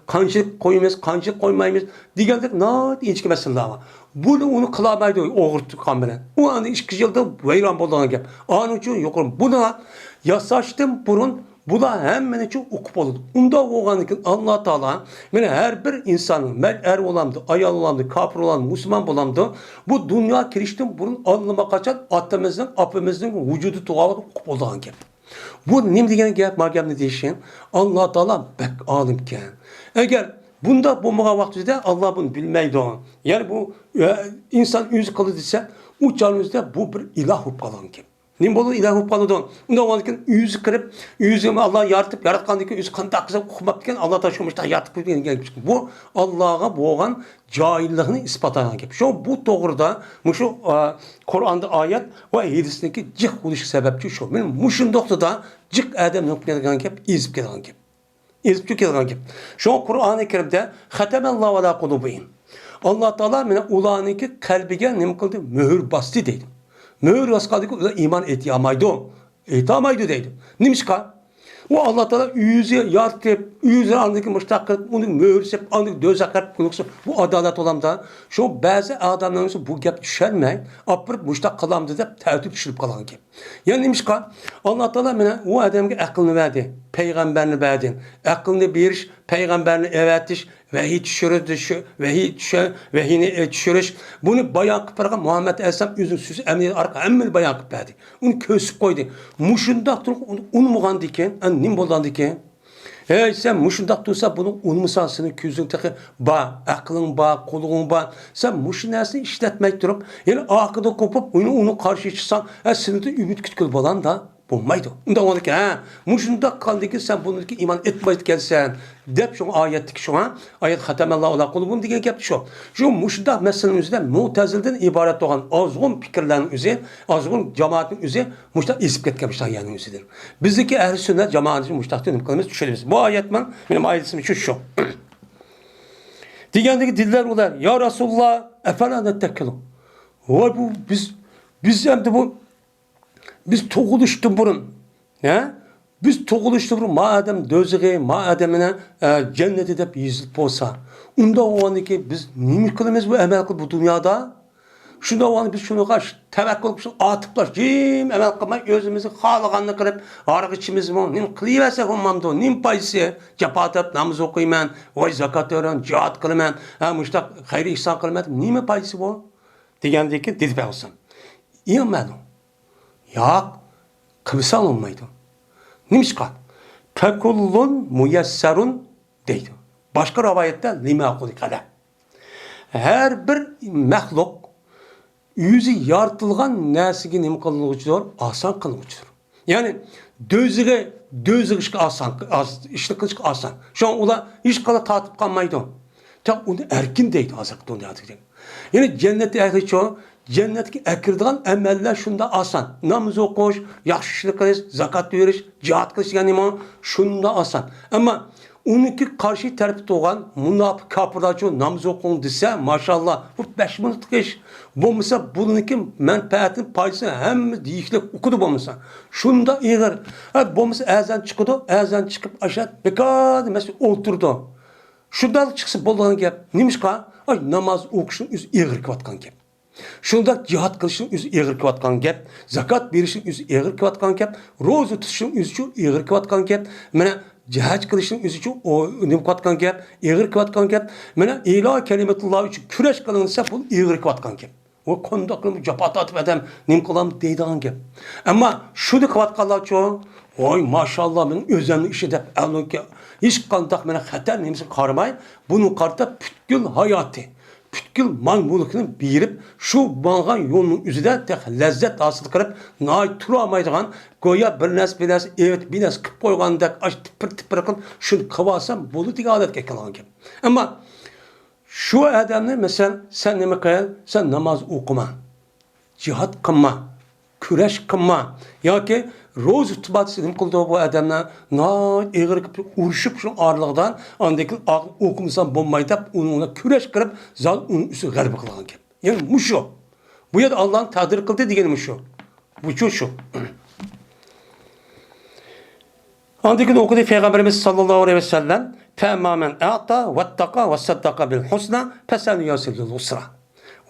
kancılık koymayız, kancılık koymayız. Diğerlik nihayet içki mesela ama. Bunu onu kılamaydı oğurtu kameren. O anda 2 yılda veyran bolan gap. Anı için yokum. Buna yasaştım burun. Bu da hemen için okup oldu. Unda oğanlıkın Allah Teala yani her bir insanın er olamdı, ayal olamdı, kafir olamdı, Müslüman olamdı. Bu dünya kiriştin bunun anlama kaçan atamızın, apımızın vücudu tuğalı okup oldu gibi. Bu ne diyeceğine gelip ne diyeceğin Allah Teala bek alimken. Eğer bunda bu vaktinde Allah bunu bilmeydi o. Yani bu insan yüz kalı dese uçağınızda bu bir ilah kalan gibi. Nim bolu ilah huppalıdın. Onda olanken yüzü kırıp, yüzümü Allah yaratıp, yaratkandıki yüzü kandak kısa okumak Allah taşımış da yaratıp gelmiş. Bu Allah'a boğan cahilliğini ispatlayan gibi. Şu bu doğruda, şu Kur'an'da ayet ve hadisindeki cık oluş sebepçi şu. Benim muşun da cık Adem noktadan gibi izip gelen gibi. İzip gelen gibi. Şu Kur'an-ı Kerim'de Hatemallahu ala kulubihim. Allah Teala mene ulanınki kalbige nim kıldı mühür bastı deydi. Mühür baskadık iman etiyamaydı o. Etiyamaydı deydi. Nimişka? O Allah Teala yüzü yartıp, yüzü andaki müştakıp, onu mühürsep, andaki döz akarıp kuluksa bu adalet olamda. Şu bazı adamların bu gap düşermeyin, apırıp müştak kalamdı da tertip düşürüp kalan gibi. Yani nimişka? Allah Teala mene o adamge aklını verdi. Peygamberini verdi. Aklını biriş, peygamberini evettiş, vehi düşürüş. Bunu bayan kıpırga Muhammed Aleyhisselam üzün süsü emniyet arka emmel bayan kıpırdı. Onu kösüp koydu. Muşundak durup unmuğan diken, nim boldan diken. Hey sen muşundak dursa bunu unmusan senin küzün tıkı ba, aklın ba, koluğun ba. Sen muşunasını işletmek durup, yani akıda kopup onu karşı çıksan, senin de ümit kütkül bolan da bulmaydı. Ondan oldu ki muşunda kaldı ki sen bunu ki iman etmeyip gelsen dep şu ayettik şu an ayet hatemallahu ala kulubum diye yaptı şu. Şu muşunda meselemizde Mu'tezileden ibaret olan azgın fikirlerin üzeri, azgın cemaatin üzeri muşta isip ketmişler yani üzeridir. Bizdeki ehl-i sünnet cemaatin muşta kılımız düşürüyoruz. Bu ayet benim ayetim şu. Diğerdeki diller olar. Ya Resulullah efendim nettekilum. Vay bu biz hem de bu biz toğuluştu burun. Ya? Biz toğuluştu burun. Madem dözüge, mademine cenneti de yüzülüp olsa. Onda o an ki biz neymiş kılımız bu emel kıl bu dünyada? Şunda o an biz şunu kaç tevekkül kılmışız, atıplar. Cim emel kılmak özümüzü halıqanını kırıp, arıq içimiz bu. Nim kılıverse olmamdı. Nim payısı. Cep atıp, namaz okuyman, vay zakat öğren, cihat kılman, müştak hayri ihsan kılmadım. Nime payısı bu? Digendeki dilbe olsun. İyi anladım. Ya kıvsal olmaydı. Nimişka? Fekullun muyesserun deydi. Başka rivayette lima kulikale. Her bir mehluk yüzü yaratılgan nesigi nim kılınıcıdır, asan kılınıcıdır. Yani dözüge işki asan, işli kılıç asan. Şu an ola hiç kala tatıp kalmaydı. Ta onu erkin deydi azak dünyada. Yani cenneti ehli çoğu cennetki ekirdiğin emeller şunda asan. Namaz okuş, yaxşılık kılış, zakat veriş, cihat kılış yani iman şunda asan. Ama onunki karşı tarafta olan münafık kapıdacı namaz okun dese maşallah bu 5 minutlık iş. Bu mesela bununki menfaatin payısı hem deyişlik okudu bu mesela. Şunda iyiler. Bu mesela ezan çıkıdı, ezan çıkıp aşağı bekad mesela oturdu. Şundan chiqsa bo'lgan gap. Nimishqa? Ay namoz o'qishning o'zi ig'ir kelayotgan gap. Shunda jihad qilishning o'zi ig'ir kelayotgan gap, zakot berishning o'zi ig'ir kelayotgan gap, ro'za tutishning o'zi uchun ig'ir kelayotgan gap. Mana jihad qilishning o'zi uchun nima kelayotgan gap, ig'ir kelayotgan gap. Mana iloh kalimatulloh uchun kurash qilinsa, bu ig'ir kelayotgan gap. O konuda qilib jafo tortib adam nim qilam deydigan gap. Ammo shuni qilayotganlarchi, oy maşallah men o'zimning ishi deb alonki hech qanday meni xatar nimasi qaramay, buni qarta butkul hayoti, butkul mal-mulkni berib, shu bo'lgan yo'lning uzida lazzat hosil qilib, noy tura olmaydigan, go'yo bir narsa evet bir narsa qilib qo'ygandek, tipir qilib shuni qilib olsam bo'ladi degan odatga kelgan gap. Ammo şu adamni mesela sen nima qil? Sen namoz o'qima. Jihad qilma. Kurash qilma. Yoki ro'za tutbatsi nima qildi bu odamni? Noy ig'ir qilib urishib shu orliqdan andaki o'qimsan bo'lmaydi deb uni kurash qilib, zal uni usti g'alaba qilgan gap. Ya'ni mushu. Bu yerda Alloh taqdir qildi degani mushu. Bu shu. Andaki okudu Peygamberimiz sallallahu aleyhi ve sellem فَاَمَّا مَنْ اَعْطَى وَاتَّقَى وَصَّدَّقَ بِالْحُسْنَى فَسَنُيَسِرُهُ لِلْيُسْرَى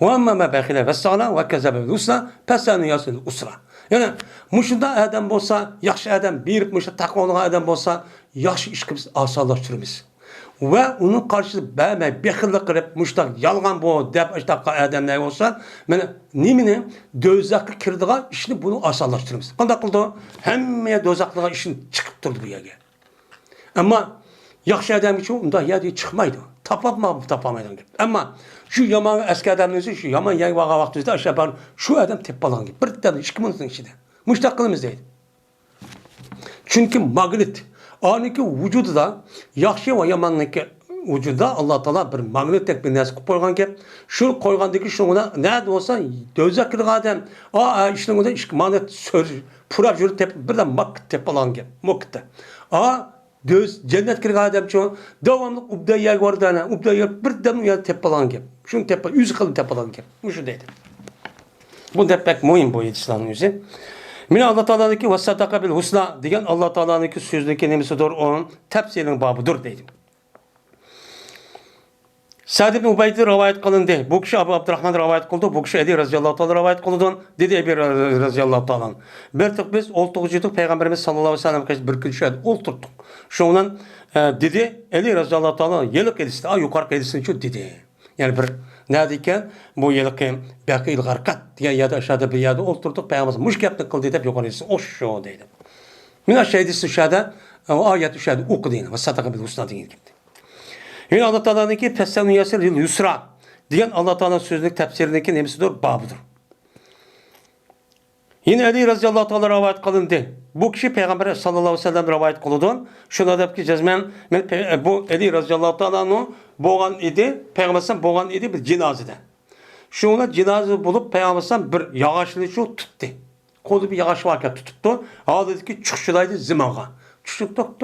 وَاَمَّا مَا بَخِلَ وَاسْتَغْنَى وَكَذَّبَ بِالْحُسْنَى فَسَنُيَسِرُهُ لِلْيُسْرَى. Yani muşunda adam bolsa, yaxşı adam, birip muşda takva olan adam bolsa, yaxşı iş kılıb asallaştırırız. Ve onun karşılığı bəmə, bexillik qırıb, muşda yalğan bu, dep iştaqqa adam ne olsa, mene nimini dözaklı kirdiğe işini bunu asallaştırırız. Qanda qıldı? Hemmeye dözaklığa işini çıkıp durdu bu yerge. Ama yaxşı adam için onda yedi çıkmaydı. Tapamaydı. Ama şu yaman eski adamın özü, şu yaman yayı vağa vaxtımızda aşağı bakın, şu adam tepalan gibi. Bir tane iş kiminsin içinde. Müştakkılımız değil. Çünkü magnet, aniki vücudu da, yaxşı ve yamanlıki vücuda Allah Teala bir magnetek bir nesip koygan ki, şu koygandaki şuna ne de olsa dözekli adam, işin de magnet söz, pura jürü birden mak tepalan gibi. Mokta. Cennet kirgan adam çoğun devamlı ubda yer vardı ana, ubda yer birden ya tepalan gibi. Şunu yüz kılın tepalan gibi. Bu şu dedi. Bu da pek mühim bu İslam'ın yüzü. Mine Allah Teala'daki vasadaka bil husna diyen Allah Teala'daki sözdeki nemisidir onun tefsirinin babıdır dedim. Sa'd ibn Ubayd'ı rivayet kılındı. Bu kişi Abu Abdurrahman rivayet kıldı. Bu kişi Edi radıyallahu ta'ala rivayet kıldı. Dedi Ebi radıyallahu ta'ala. Bir biz oltuğucuyduk. Peygamberimiz sallallahu aleyhi ve sellem bir gün şöyle olturduk. Şundan dedi Edi radıyallahu ta'ala yıllık edisi. Yukarı edisini şu dedi. Yani bir ne diyken bu yıllık belki garkat diye ya da aşağıda bir yerde olturduk. Peygamberimiz müşkeplik kıldı deyip yukarı edisi. O şu dedi. Min aşağı edisi aşağıda o ayet aşağıda okudu yine. Ve sadaka bil husna diye gitti. Yine Allah Teala'daki Fessenüyesir Yusra diyen Allah Teala'nın sözlük tefsirindeki nemisidir, babıdır. Yine Ali radıyallahu ta'ala rivayet kılındı. Bu kişi Peygamber sallallahu aleyhi ve sellem rivayet kılındı. Şuna da ki cezmen bu Ali radıyallahu ta'ala'nın boğan idi, Peygamber'den boğan idi bir cenazede. Şuna cenaze bulup Peygamber'den bir yağışlı şu tuttu. Kolu bir yağış varken tuttu. Ha dedi ki çıkışıdaydı zimağa. Çıkışık tok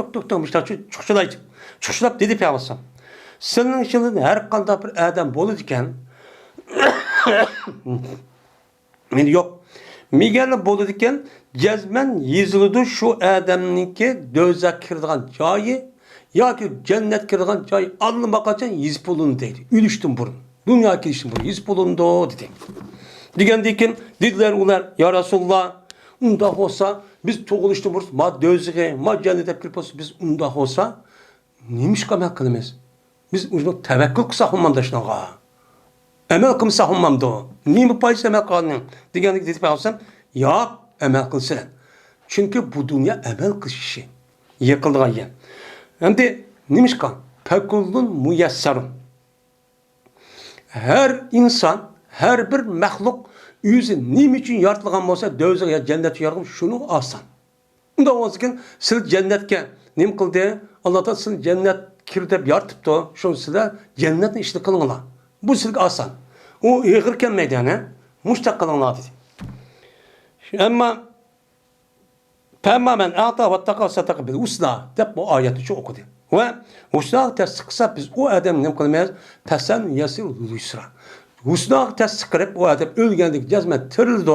çıkışıdaydı. Çıkışılap dedi Peygamber'den. Senin için her kanda bir adam bolu diken yok. Miguel bolu diken cezmen yazılıdı şu adamınki döze kirdiğin cayı ya ki cennet kirdiğin cayı alnı bakacan yüz bulundu dedi. Ülüştüm burun. Dünya kiriştim burun. Yüz bulundu dedi. Diken diken dediler ular ya Resulullah unda olsa biz toğuluştu burun. Ma dözge ma cennete kirposu biz unda olsa neymiş kamek kılımız? Biz uzun tevekkül kısa olmamda şuna. Emel kımsa olmamda o. Neymi payısı emel kılının? Digenlik dedi Peygamber ya emel kılsın. Çünkü bu dünya emel kılışışı. Yıkıldığı yer. Hem de neymiş kan? Pekullun müyessarun. Her insan, her bir mehluk yüzü neyim için yaratılgan olsa dövüzü ya cennet yardım şunu alsan. Bunda olsun siz cennetke neyim kıldı? Allah'tan siz cennet kirdep yartıp da şunu size cennetin işini kılınlar. Bu silik asan. O yığırken meydana muştak kılınlar dedi. Ama Peygamber ata ve taka sataka bil usna dep bu ayeti çok okudu. Ve usna tasıksa biz o adam ne kılmayız? Tesen yasir yusra. Usna tasıkırıp o adam ölgendik cezmet tirildi.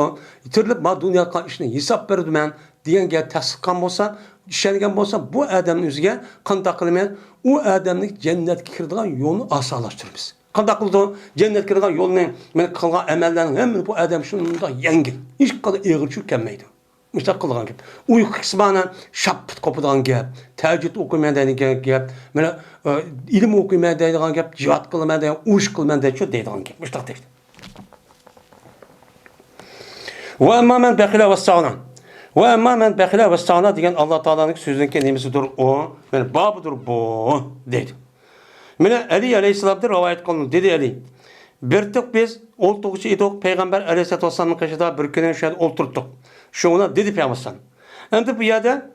Tirilip ma dünya işini hesap verdi men degan gap tasdiqlan bo'lsa, ishongan bo'lsa, bu odamning o'ziga qanday qilmaydi? U odamning jannatga kiradigan yo'lni osonlashtiramiz. Qanday qildi? Jannatga kiradigan yo'lni, men qilgan amallarning hamma bu odam shunday yengil. Hech qanday og'ir kelmaydi. Müştak qilgan gap. Uyqu qismani şapıt qo'padigan gap, tahajjud o'qimaydigan gap, mana ilm o'qimaydigan gap, jihad qilmaydigan, urush qilmaydigan deydigan gap. Müştak deydi. Va amma man bakhila was-sa'na. Va amma man bakhila was-sa'na degan Alloh taolaning so'zining nimasidir o? Mana bobudir bu deydi. Mana Ali alayhisalomdan rivoyat qilindi, dedi Ali. Bir tık biz oltuğucu idik Peygamber Aleyhisselatü Vesselam'ın kaşıda bir günün şöyle oturttuk. Şuna dedi Peygamber. Hem bu yerde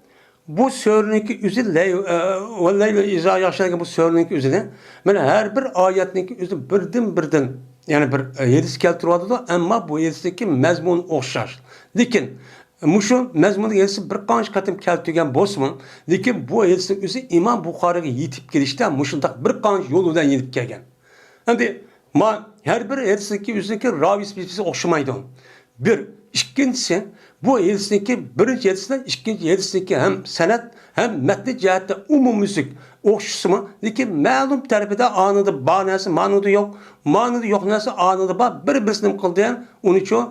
bu sörününki üzü vallahi izah yaşlarken bu sörününki üzüne yani her bir ayetninki üzü birden yani bir yedisi keltiriyordu da ama bu yedisindeki mezmun okşar. Lekin muşu mezmunun yedisi bir kanç katım keltirigen bosmun. Lekin bu yedisinin üzü İmam Bukhari'ye yetip gelişte muşundak bir kanç yolundan yetip gelgen. Hem de her bir hadisdeki üzerindeki ravisi birbirine okşamaydı. Bir, ikincisi bu hadisdeki birinci hadisinden ikinci hadisdeki hem senet hem metni cihette umumüzlük okşusu mu? Lekin ma'lum tarafida anıda bağnası manıdı yok. Manıdı yok nesi anıda bağ birbirine kıldıyan onun için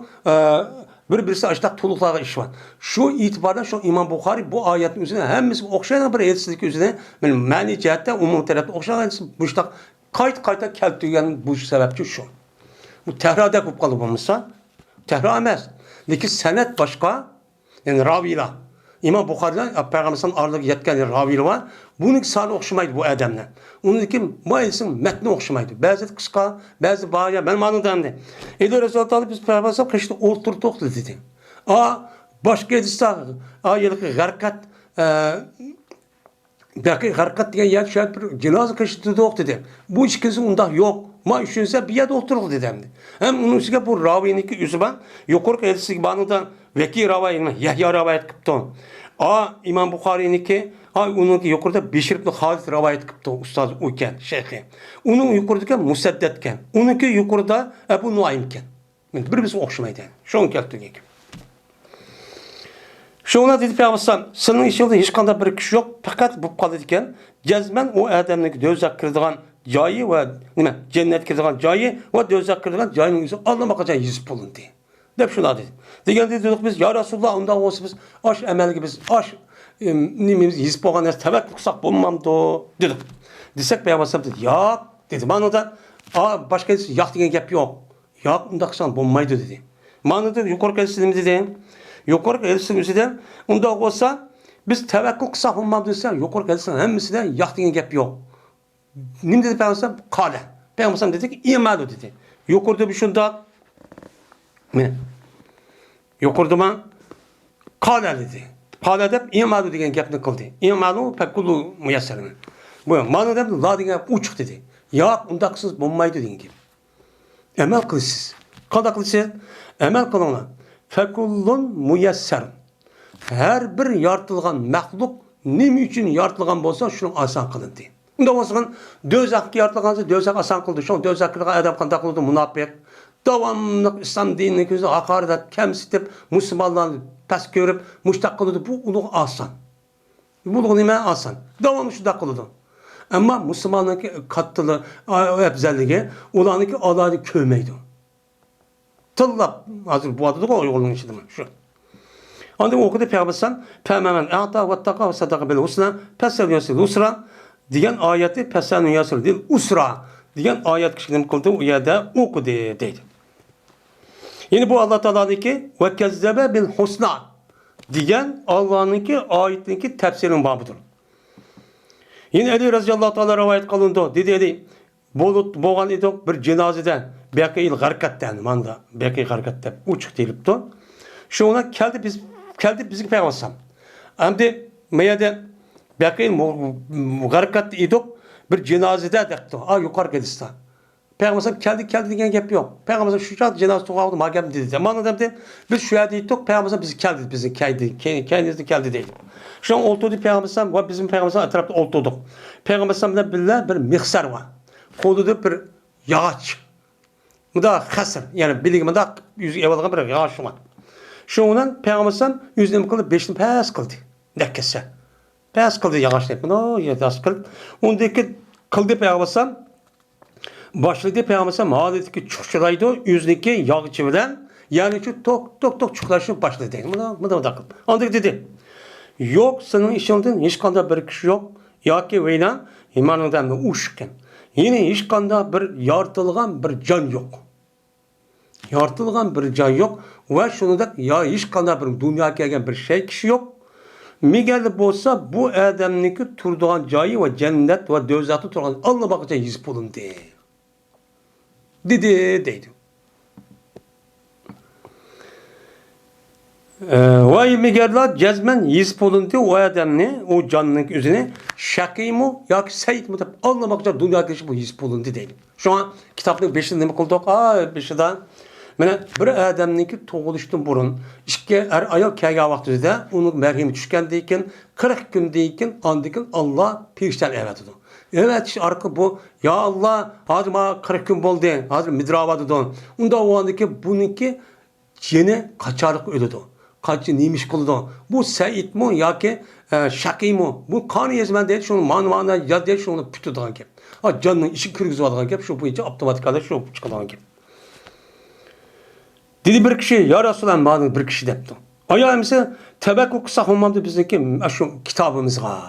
birbirisi açtık tuluklarla iş var. Şu itibardan şu İmam Bukhari bu ayetin üzerine hemimiz okşayan bir hadisdeki üzerine mani cihette umum tarafta okşayan hadisi müştak Kayta keltirgen bu sebepçi şu. Bu tehrada ko'p qolib bo'lmasa, tehra emas. Lekin sanat boshqa, yani ravilar. İmam Bukhari'dan Peygamber'in aralıq yetken ravilar var. Bunun sani o'xshamaydi bu odamlar. Uniki ma'lum metni o'xshamaydi. Ba'zi qisqa, ba'zi boya, ben ma'nodamdi. Endi Rasululloh biz Peygamber qishda o'ltirdik dedi. Boshqa edisa, yilqi g'arqat belki hareket diye yer şöyle bir cenaze kışıtı yok dedi. Bu işkisi onda yok. Ma düşünse bir yerde oturur dedemdi. Hem onun üstüne bu raviniki üzüben yukarı edisi banıdan veki ravayını Yahya ravayet kıptı. İmam Bukhari'ninki onunki yukarıda Bişir ibn Halid ravayet kıptı ustaz uyken şeyhi. Onun yukarıdaki Musaddetken. Onunki yukarıda Ebu Nuaymken. Birbirisi okşamaydı. Şu an geldi gibi. Şuna dedi Peygamber, senin işinde hiç kanda bir kişi yok. Fakat bu kaldı iken, cezmen o adamın dözak kırdıgan cayı ve cennet kırdıgan cayı ve dözak kırdıgan cayının yüzü anlamak için yüz bulundu. Dep şuna dedi. Diyen dedik biz ya Resulullah ondan olsa biz aş emel gibi biz aş nimimiz yüz boğan es tevekkül kısak bulmamdı dedik. Desek Peygamber dedi ya dedi bana da başka yak diyen gap yok. Yak onda kısan bulmaydı dedi. Bana dedi yukarı gelsin dedi. Yukarı gelsin üzerinde onda olsa biz tevekkül kısa olmam dese yukarı gelsin hemisi de yaktığın gap yok. Ne dedi Peygamber? Kale. Peygamber dedi ki iman dedi. Yukarıda bir şunda ne? Yukarıda mı? Kale dedi. Kale de iman degen gapni kıldı. İmanu pekulu müyesserin. Bu manu da la degen uçuk dedi. Ya undaksız bulmaydı degen gibi. Emel kılısız. Kada kılısız? Emel kılına. Fekullun müyesser. Her bir yaratılgan mahluk nima üçün yaratılgan bolsa şunu asan kılındı. Unda olsa dözak yaratılgansa dözak asan kıldı. Şu dözak kılgan adam qanday kıldı münafık. Davamlı İslam dinini gözü hakaret kemsitip Müslümanlarni past görüp müştak kıldı. Bu ulug' asan. Bu nima asan. Davamlı şunda kıldı. Ama Müslümanların kattılı, afzalligi ularniki Allah'ı kövmeydi. Tıllap hazır bu adı da o yolun içinde mi? Şu. Ondan okudu Peygamber Peygamber'in a'ta ve taka ve sadaka bil husna pesel yasil usra diyen ayeti pesel yasil dil usra diyen ayet kişinin kıldığı o yerde okudu dedi. Yine bu Allah Teala'daki ve kezzebe bil husna diyen Allah'ınki ayetinki tefsirin babıdır. Yine Ali radıyallahu teala rivayet kılındı. Dedi boğan idik bir cenazeden Beqil Garkat'tan manda Beqil Garkat'ta uçuk deyilipti. Şuna geldi bizim Peygamber. Hamdi meyede Beqil Garkat idik bir cenazede dekti. Yukarı gidişte. Peygamber geldi degen gap yok. Peygamber şu cenaze tuğadı magam dedi. Zaman adam dedi biz şu yerde idik Peygamber bizi geldi bizim kendisi geldi değil. Şu an oldu Peygamber ve bizim Peygamber etrafta olduk. Peygamber'le billah bir mihsar var. Kolunda bir yağaç. Bu da hasır. Yani bildiğimde yüz evvelden bir yağaç var. Şundan Peygamber'den yüzünü kılıp beşini pes kıldı. Nekkese. Pes kıldı yağışlayıp. No, yağış kıldı. Ondaki kıldı Peygamber'den başladı Peygamber'den mağdudaki çukçulaydı. Yüzündeki yağ çivilen yani şu tok çuklaşıp başladı. Mıda kıldı. Ondaki dedi. Yok senin işinden hiç kanda bir kişi yok. Ya ki veyna imanından da uşken. Yine hiç kanda bir yaratılgan bir can yok. Yaratılgan bir can yok. Ve şunu da ya hiç kanda bir dünyaya gelgen bir şey kişi yok. Miguel bolsa bu adamniki turduğun cayı ve cennet ve dözatı turduğun Allah bakıca yüz bulundu. Dedi. Ve Miguel'la cezmen yüz bulundu o adamni, o canlının üzerine şakî mu ya ki seyit mi de Allah bakıca dünyaya gelişi bu yüz bulundu değil. Şu an kitaplık 5'inde mi kıldık? 5'den. Mene bir adamniki toğuluştun burun. İşte ayol kaya vaktinde onun merhemi düşkendeyken 40 gündeyken andayken Allah pirişten evet oldu. Evet işte arka bu ya Allah hazır ma 40 gün oldu. Hazır midrava dedi. Onda o andaki bununki yine kaçarlık ödedi. Kaçı neymiş kıldı. Bu seyit mu ya ki şakî mu? Bu kanı yazman değil şunu manvana ya değil şunu pütüdüğün gibi. Ha canının işi kırgızı olduğun gibi şu bu içi otomatikade şu çıkıdığın gibi. Dedi bir kişi ya Resulallah bana bir kişi depti. Ayağımızı tevekkül kısak olmamdı bizimki şu kitabımızga.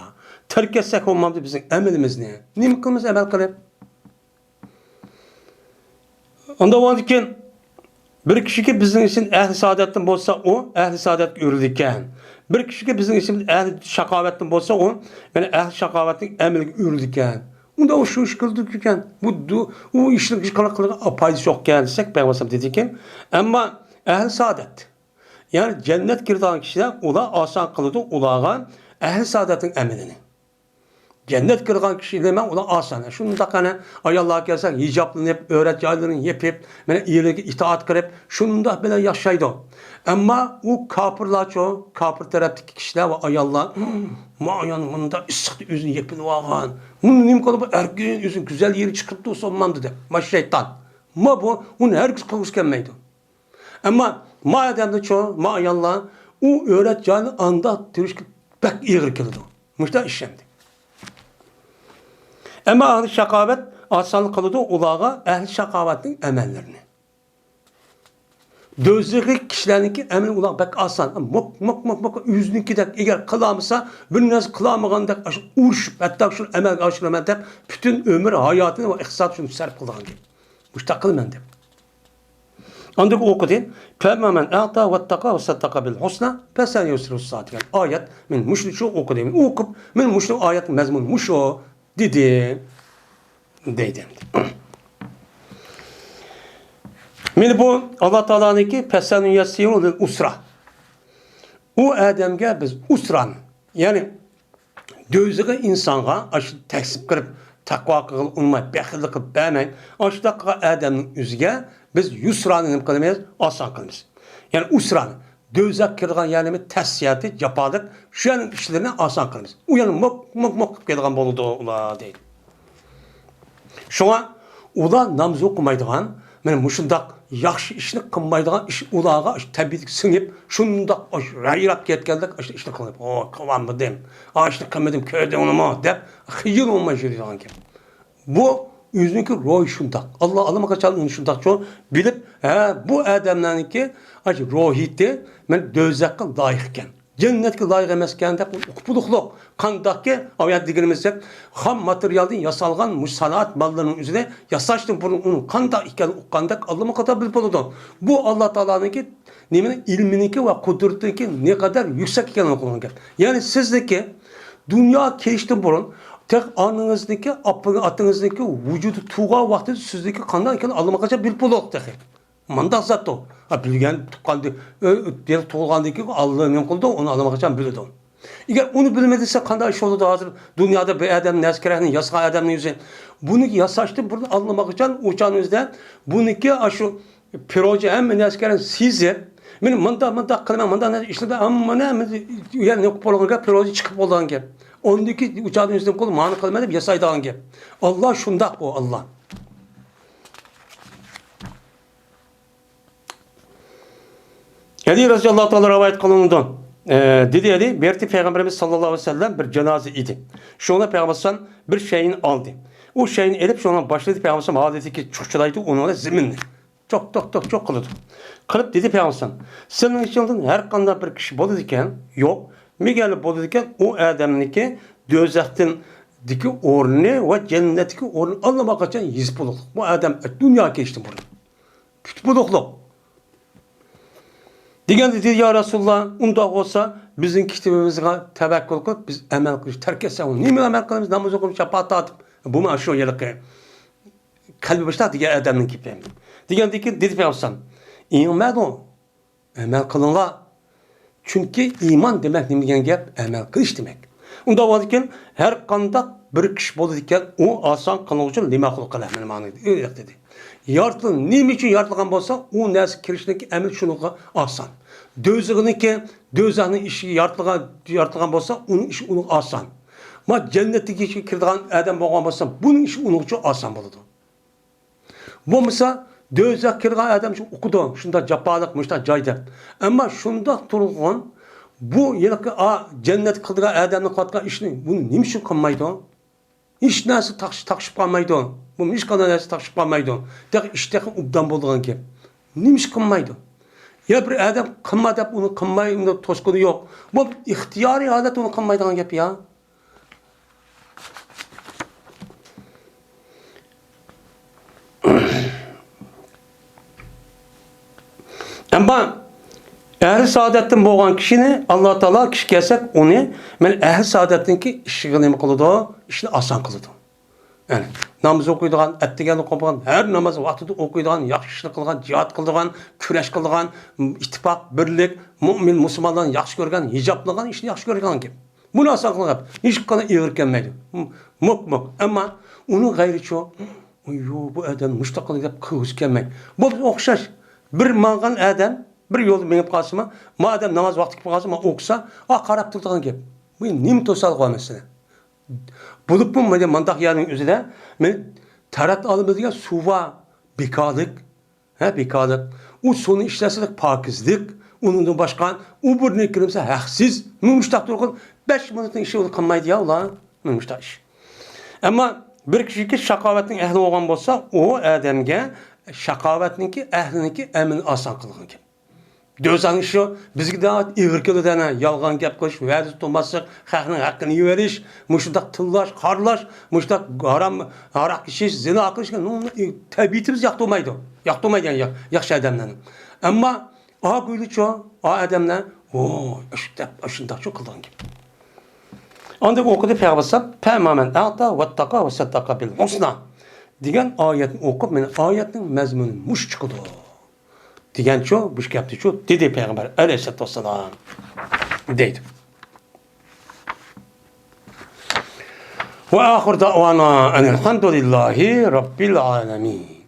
Terk etsek olmamdı bizim emelimiz ne? Ne kılımız emel kılıp? Onda vardı ki bir kişi ki bizim için ehli saadetten bolsa o ehli saadet görüldükken. Bir kişi ki bizim için ehli şakavetten bolsa o yani ehli şakavetten emel görüldükken. Onda o şu iş kıldıkken bu işlik iş kılıklığı apayız yok gelsek ben vasam dedikken. Ama ehli saadet yani cennet girdiğin kişiler ula asan kılıdı ulağa ehli saadetin emelini. Cennet kırgan kişi demen ula asan. Şunu da kana ayallah gelsen hicapını hep öğret yaylarını yapıp bana iyilik itaat kırıp şunu da böyle yaşaydı. Ama o kapırlar çoğu kapır taraftaki kişiler ve ayallah mayanımında ısıktı yüzünü yapın vağan. Bunun nim kalıbı erkeğin yüzün güzel yeri çıkıp da sonlandı de. Ma şeytan. Ma bu onun herkes kavuşkenmeydi. Ama ma adamda çoğu ma ayallah o öğret yayını anda türüşkü pek iyi kıldı. Müştah işlemdi. Ama ahli şakavet asanlık kılıdı ulağa ehli şakavetin emellerini. Dözlükli kişilerinki emel ulağa pek asan. Mok yüzününki de eğer kılamısa bir nasıl kılamağında uğraşıp hatta şu emel karşılamada bütün ömür hayatını ve ihsat şunu sarf kılan gibi. Müştakıl mende. Ancak okudu. Femamen a'ta vettaka ve saddaka bil husna fesen yusrus sadikan. Ayet min müşri okudu. Okup min müşri ayet mezmun muşo dedi. Meni bu Allah Teala'nınki fesen yasiru usra. O adamga biz usran yani dözüge insanga aşı teksip kırıp takva kıl olmay bekirlik kılıp beğenmeyin. Aşıdaki adamın yüzüge biz yusranı kılmayız, asan kılmayız. Yani usran dözek kırgan yani tesiyatı yapadık. Şu yanın işlerini asan kılmayız. O yanın mok kırgan boludu ola değil. Şuna ula namaz okumaydıgan, men muşundak yaxşı işini kılmaydıgan iş ulağa tabiilik sınıp şundak rayrap ketkendik işte kılıp o kıvanmı dem. İşte kılmadım köyde onu mu dep xiyil olmay jürüyorgan kim. Bu yüzünki roy şundak. Allah alama kaçan şundak çoğu bilip bu adamlarınki rohiti men dözekke layıkken. Cennetke layık emesken de ukpuluklu kandaki ayet diginimizde ham materyalden yasalgan sanat mallarının üzerine yasaçtın bunun kanda iken kandak Allah'ıma kadar bilip oldu. Bu Allah Teala'nınki ilmininki ve kudretinki ne kadar yüksek iken okulunken. Yani sizdeki dünya keşti burun tek anınızdaki atınızdaki vücudu tuğa vakti sizdeki kandan iken Allah'ıma kadar bilip oldu. Mandak zat o. Bilgen tukaldı. Diğer tuğlandaki Allah'ın yönkuldu onu alamak için bilirdi. Eğer onu bilmediyse kanda iş oldu da hazır. Dünyada bir adam neskerenin yasa adamın yüzü. Bunu yasaçtı burada anlamak için uçağınızda bununki şu proje hem neskeren sizi benim manda kılmam işte amma ne yani yok polonga proje çıkıp olan gibi. Ondaki uçağın yüzünden kolu manı kalmadı yasaydan gibi. Allah şunda o Allah. Ali radıyallahu ta'ala rivayet kılındı. Dedi Ali, berti Peygamberimiz sallallahu aleyhi ve sellem bir cenaze idi. Şuna Peygamber bir şeyin aldı. O şeyin elip şuna başladı Peygamber adeti ki çokçulaydı onu zeminle. Çok kılıdı. Kılıp dedi Peygamber senin için her kanda bir kişi bolu diken yok. Miguel bolu diken o adamniki dözektin diki ornu ve cennetteki ornu anlamak için yüz buluk. Bu adam dünya geçti bunu. Küt bulukluk. Digen dedi ya Resulullah unda olsa bizim kitabımızga tevekkül kılıp biz emel kılış terk etse onu. Niye emel kılımız namaz okumuş şapaat atıp bu mu aşağı yelik kalbi başta diye adamın gibi. Digen dedi Peygamber iman o emel kılınla çünkü iman demek ne demek gap emel kılış demek. Unda varken her kandak bir kişi bolu diken o asan kılınıcı limaklık kılar manaydı. Öyle dedi. Yartılın, neyim için yartılgan bolsa, o nesi kirişindeki emir şunuqa asan. Dözağının işi yartılgan bolsa, onun işi onun asan. Ma cennetteki işi kirdiğen adam bolgan bolsa, bunun işi onun için asan boludu. Bu mesela dözağ kirdiğen adam için okudu, şunda capalık, müşta caydı. Ama şunda turulgan, bu yılki cennet kıldığı adamın kattığı işini, bunu neyim için kılmaydı? Hiç nesi takışıp kalmaydı. Bu hiç kadar nesi takışıp kalmaydı. Tek işteki ubdan bulduğun ki. Neymiş kılmaydı. Ya bir adam kılma deyip onu kılmayı toskunu yok. Bu ihtiyari adet onu kılmaydığı gibi ya. Ama ehli saadettin boğan kişini Allah Teala kişi kelsek onu men ehli saadettin ki işini nima kılıdı? İşini asan kılıdı. Yani namaz okuyduğun, ettigenlik okuyan, her namaz vaktida okuyduğun, yaxshi ishlar qilgan, jihad qilgan, kurash qilgan, ittifoq, birlik, mu'min, musulmonlarni yaxshi ko'rgan, hijoblagan ishni yaxshi ko'rgan kim? Buni oson qilgan. Hech qanday ig'ir kelmaydi. Muk. Ammo uni g'ayrichi, yo bu odam mushtaqlik deb qilg'isi kelmaydi. Bu o'xshash. Bir mangan odam bir yo'lda menib qolsa, ma odam namoz vaqti kelib qolsa, ma o'qisa, qarab turadigan gap. Bu nim to'salg'i masala. Bulup mu mandak yerinin üzerinde tarat alımı suva bikalık, bikalık. O sonu işlersek pakizlik, onun başkan, o burnu kırımsa haksız, mümüştak durgun, 5 minutun işi olup kalmaydı ya ulan, mümüştak iş. Ama bir kişi ki şakavetin ehli olan olsa, o adamga şakavetinki ehlininki emin asan kılgın ki. Dözan işi bizga da ig'ir kelidana yolg'on gap qilish, va'da tutmaslik, xalqning haqqini yeverish, mushundaq tillash, qarlash, mushundaq aroq ichish, zina qilish tabiatimiz yoqtirmaydi. Yoqtirmaydi yaxshi odamlarni. Ammo qo'ylicho, odamlar, shundaq shu qilgan gap. Onda o'qidi Payg'ambar "Tamamen a'ta va taqa va saddaqa bil husna" degan oyatni o'qib, men oyatning mazmuni mush chiqdi. Diyen şu, bu yaptı şu, dedi Peygamber aleyhissalatü vesselam. Deydi. Ve ahir da'vana enelhamdülillahi rabbil alemin.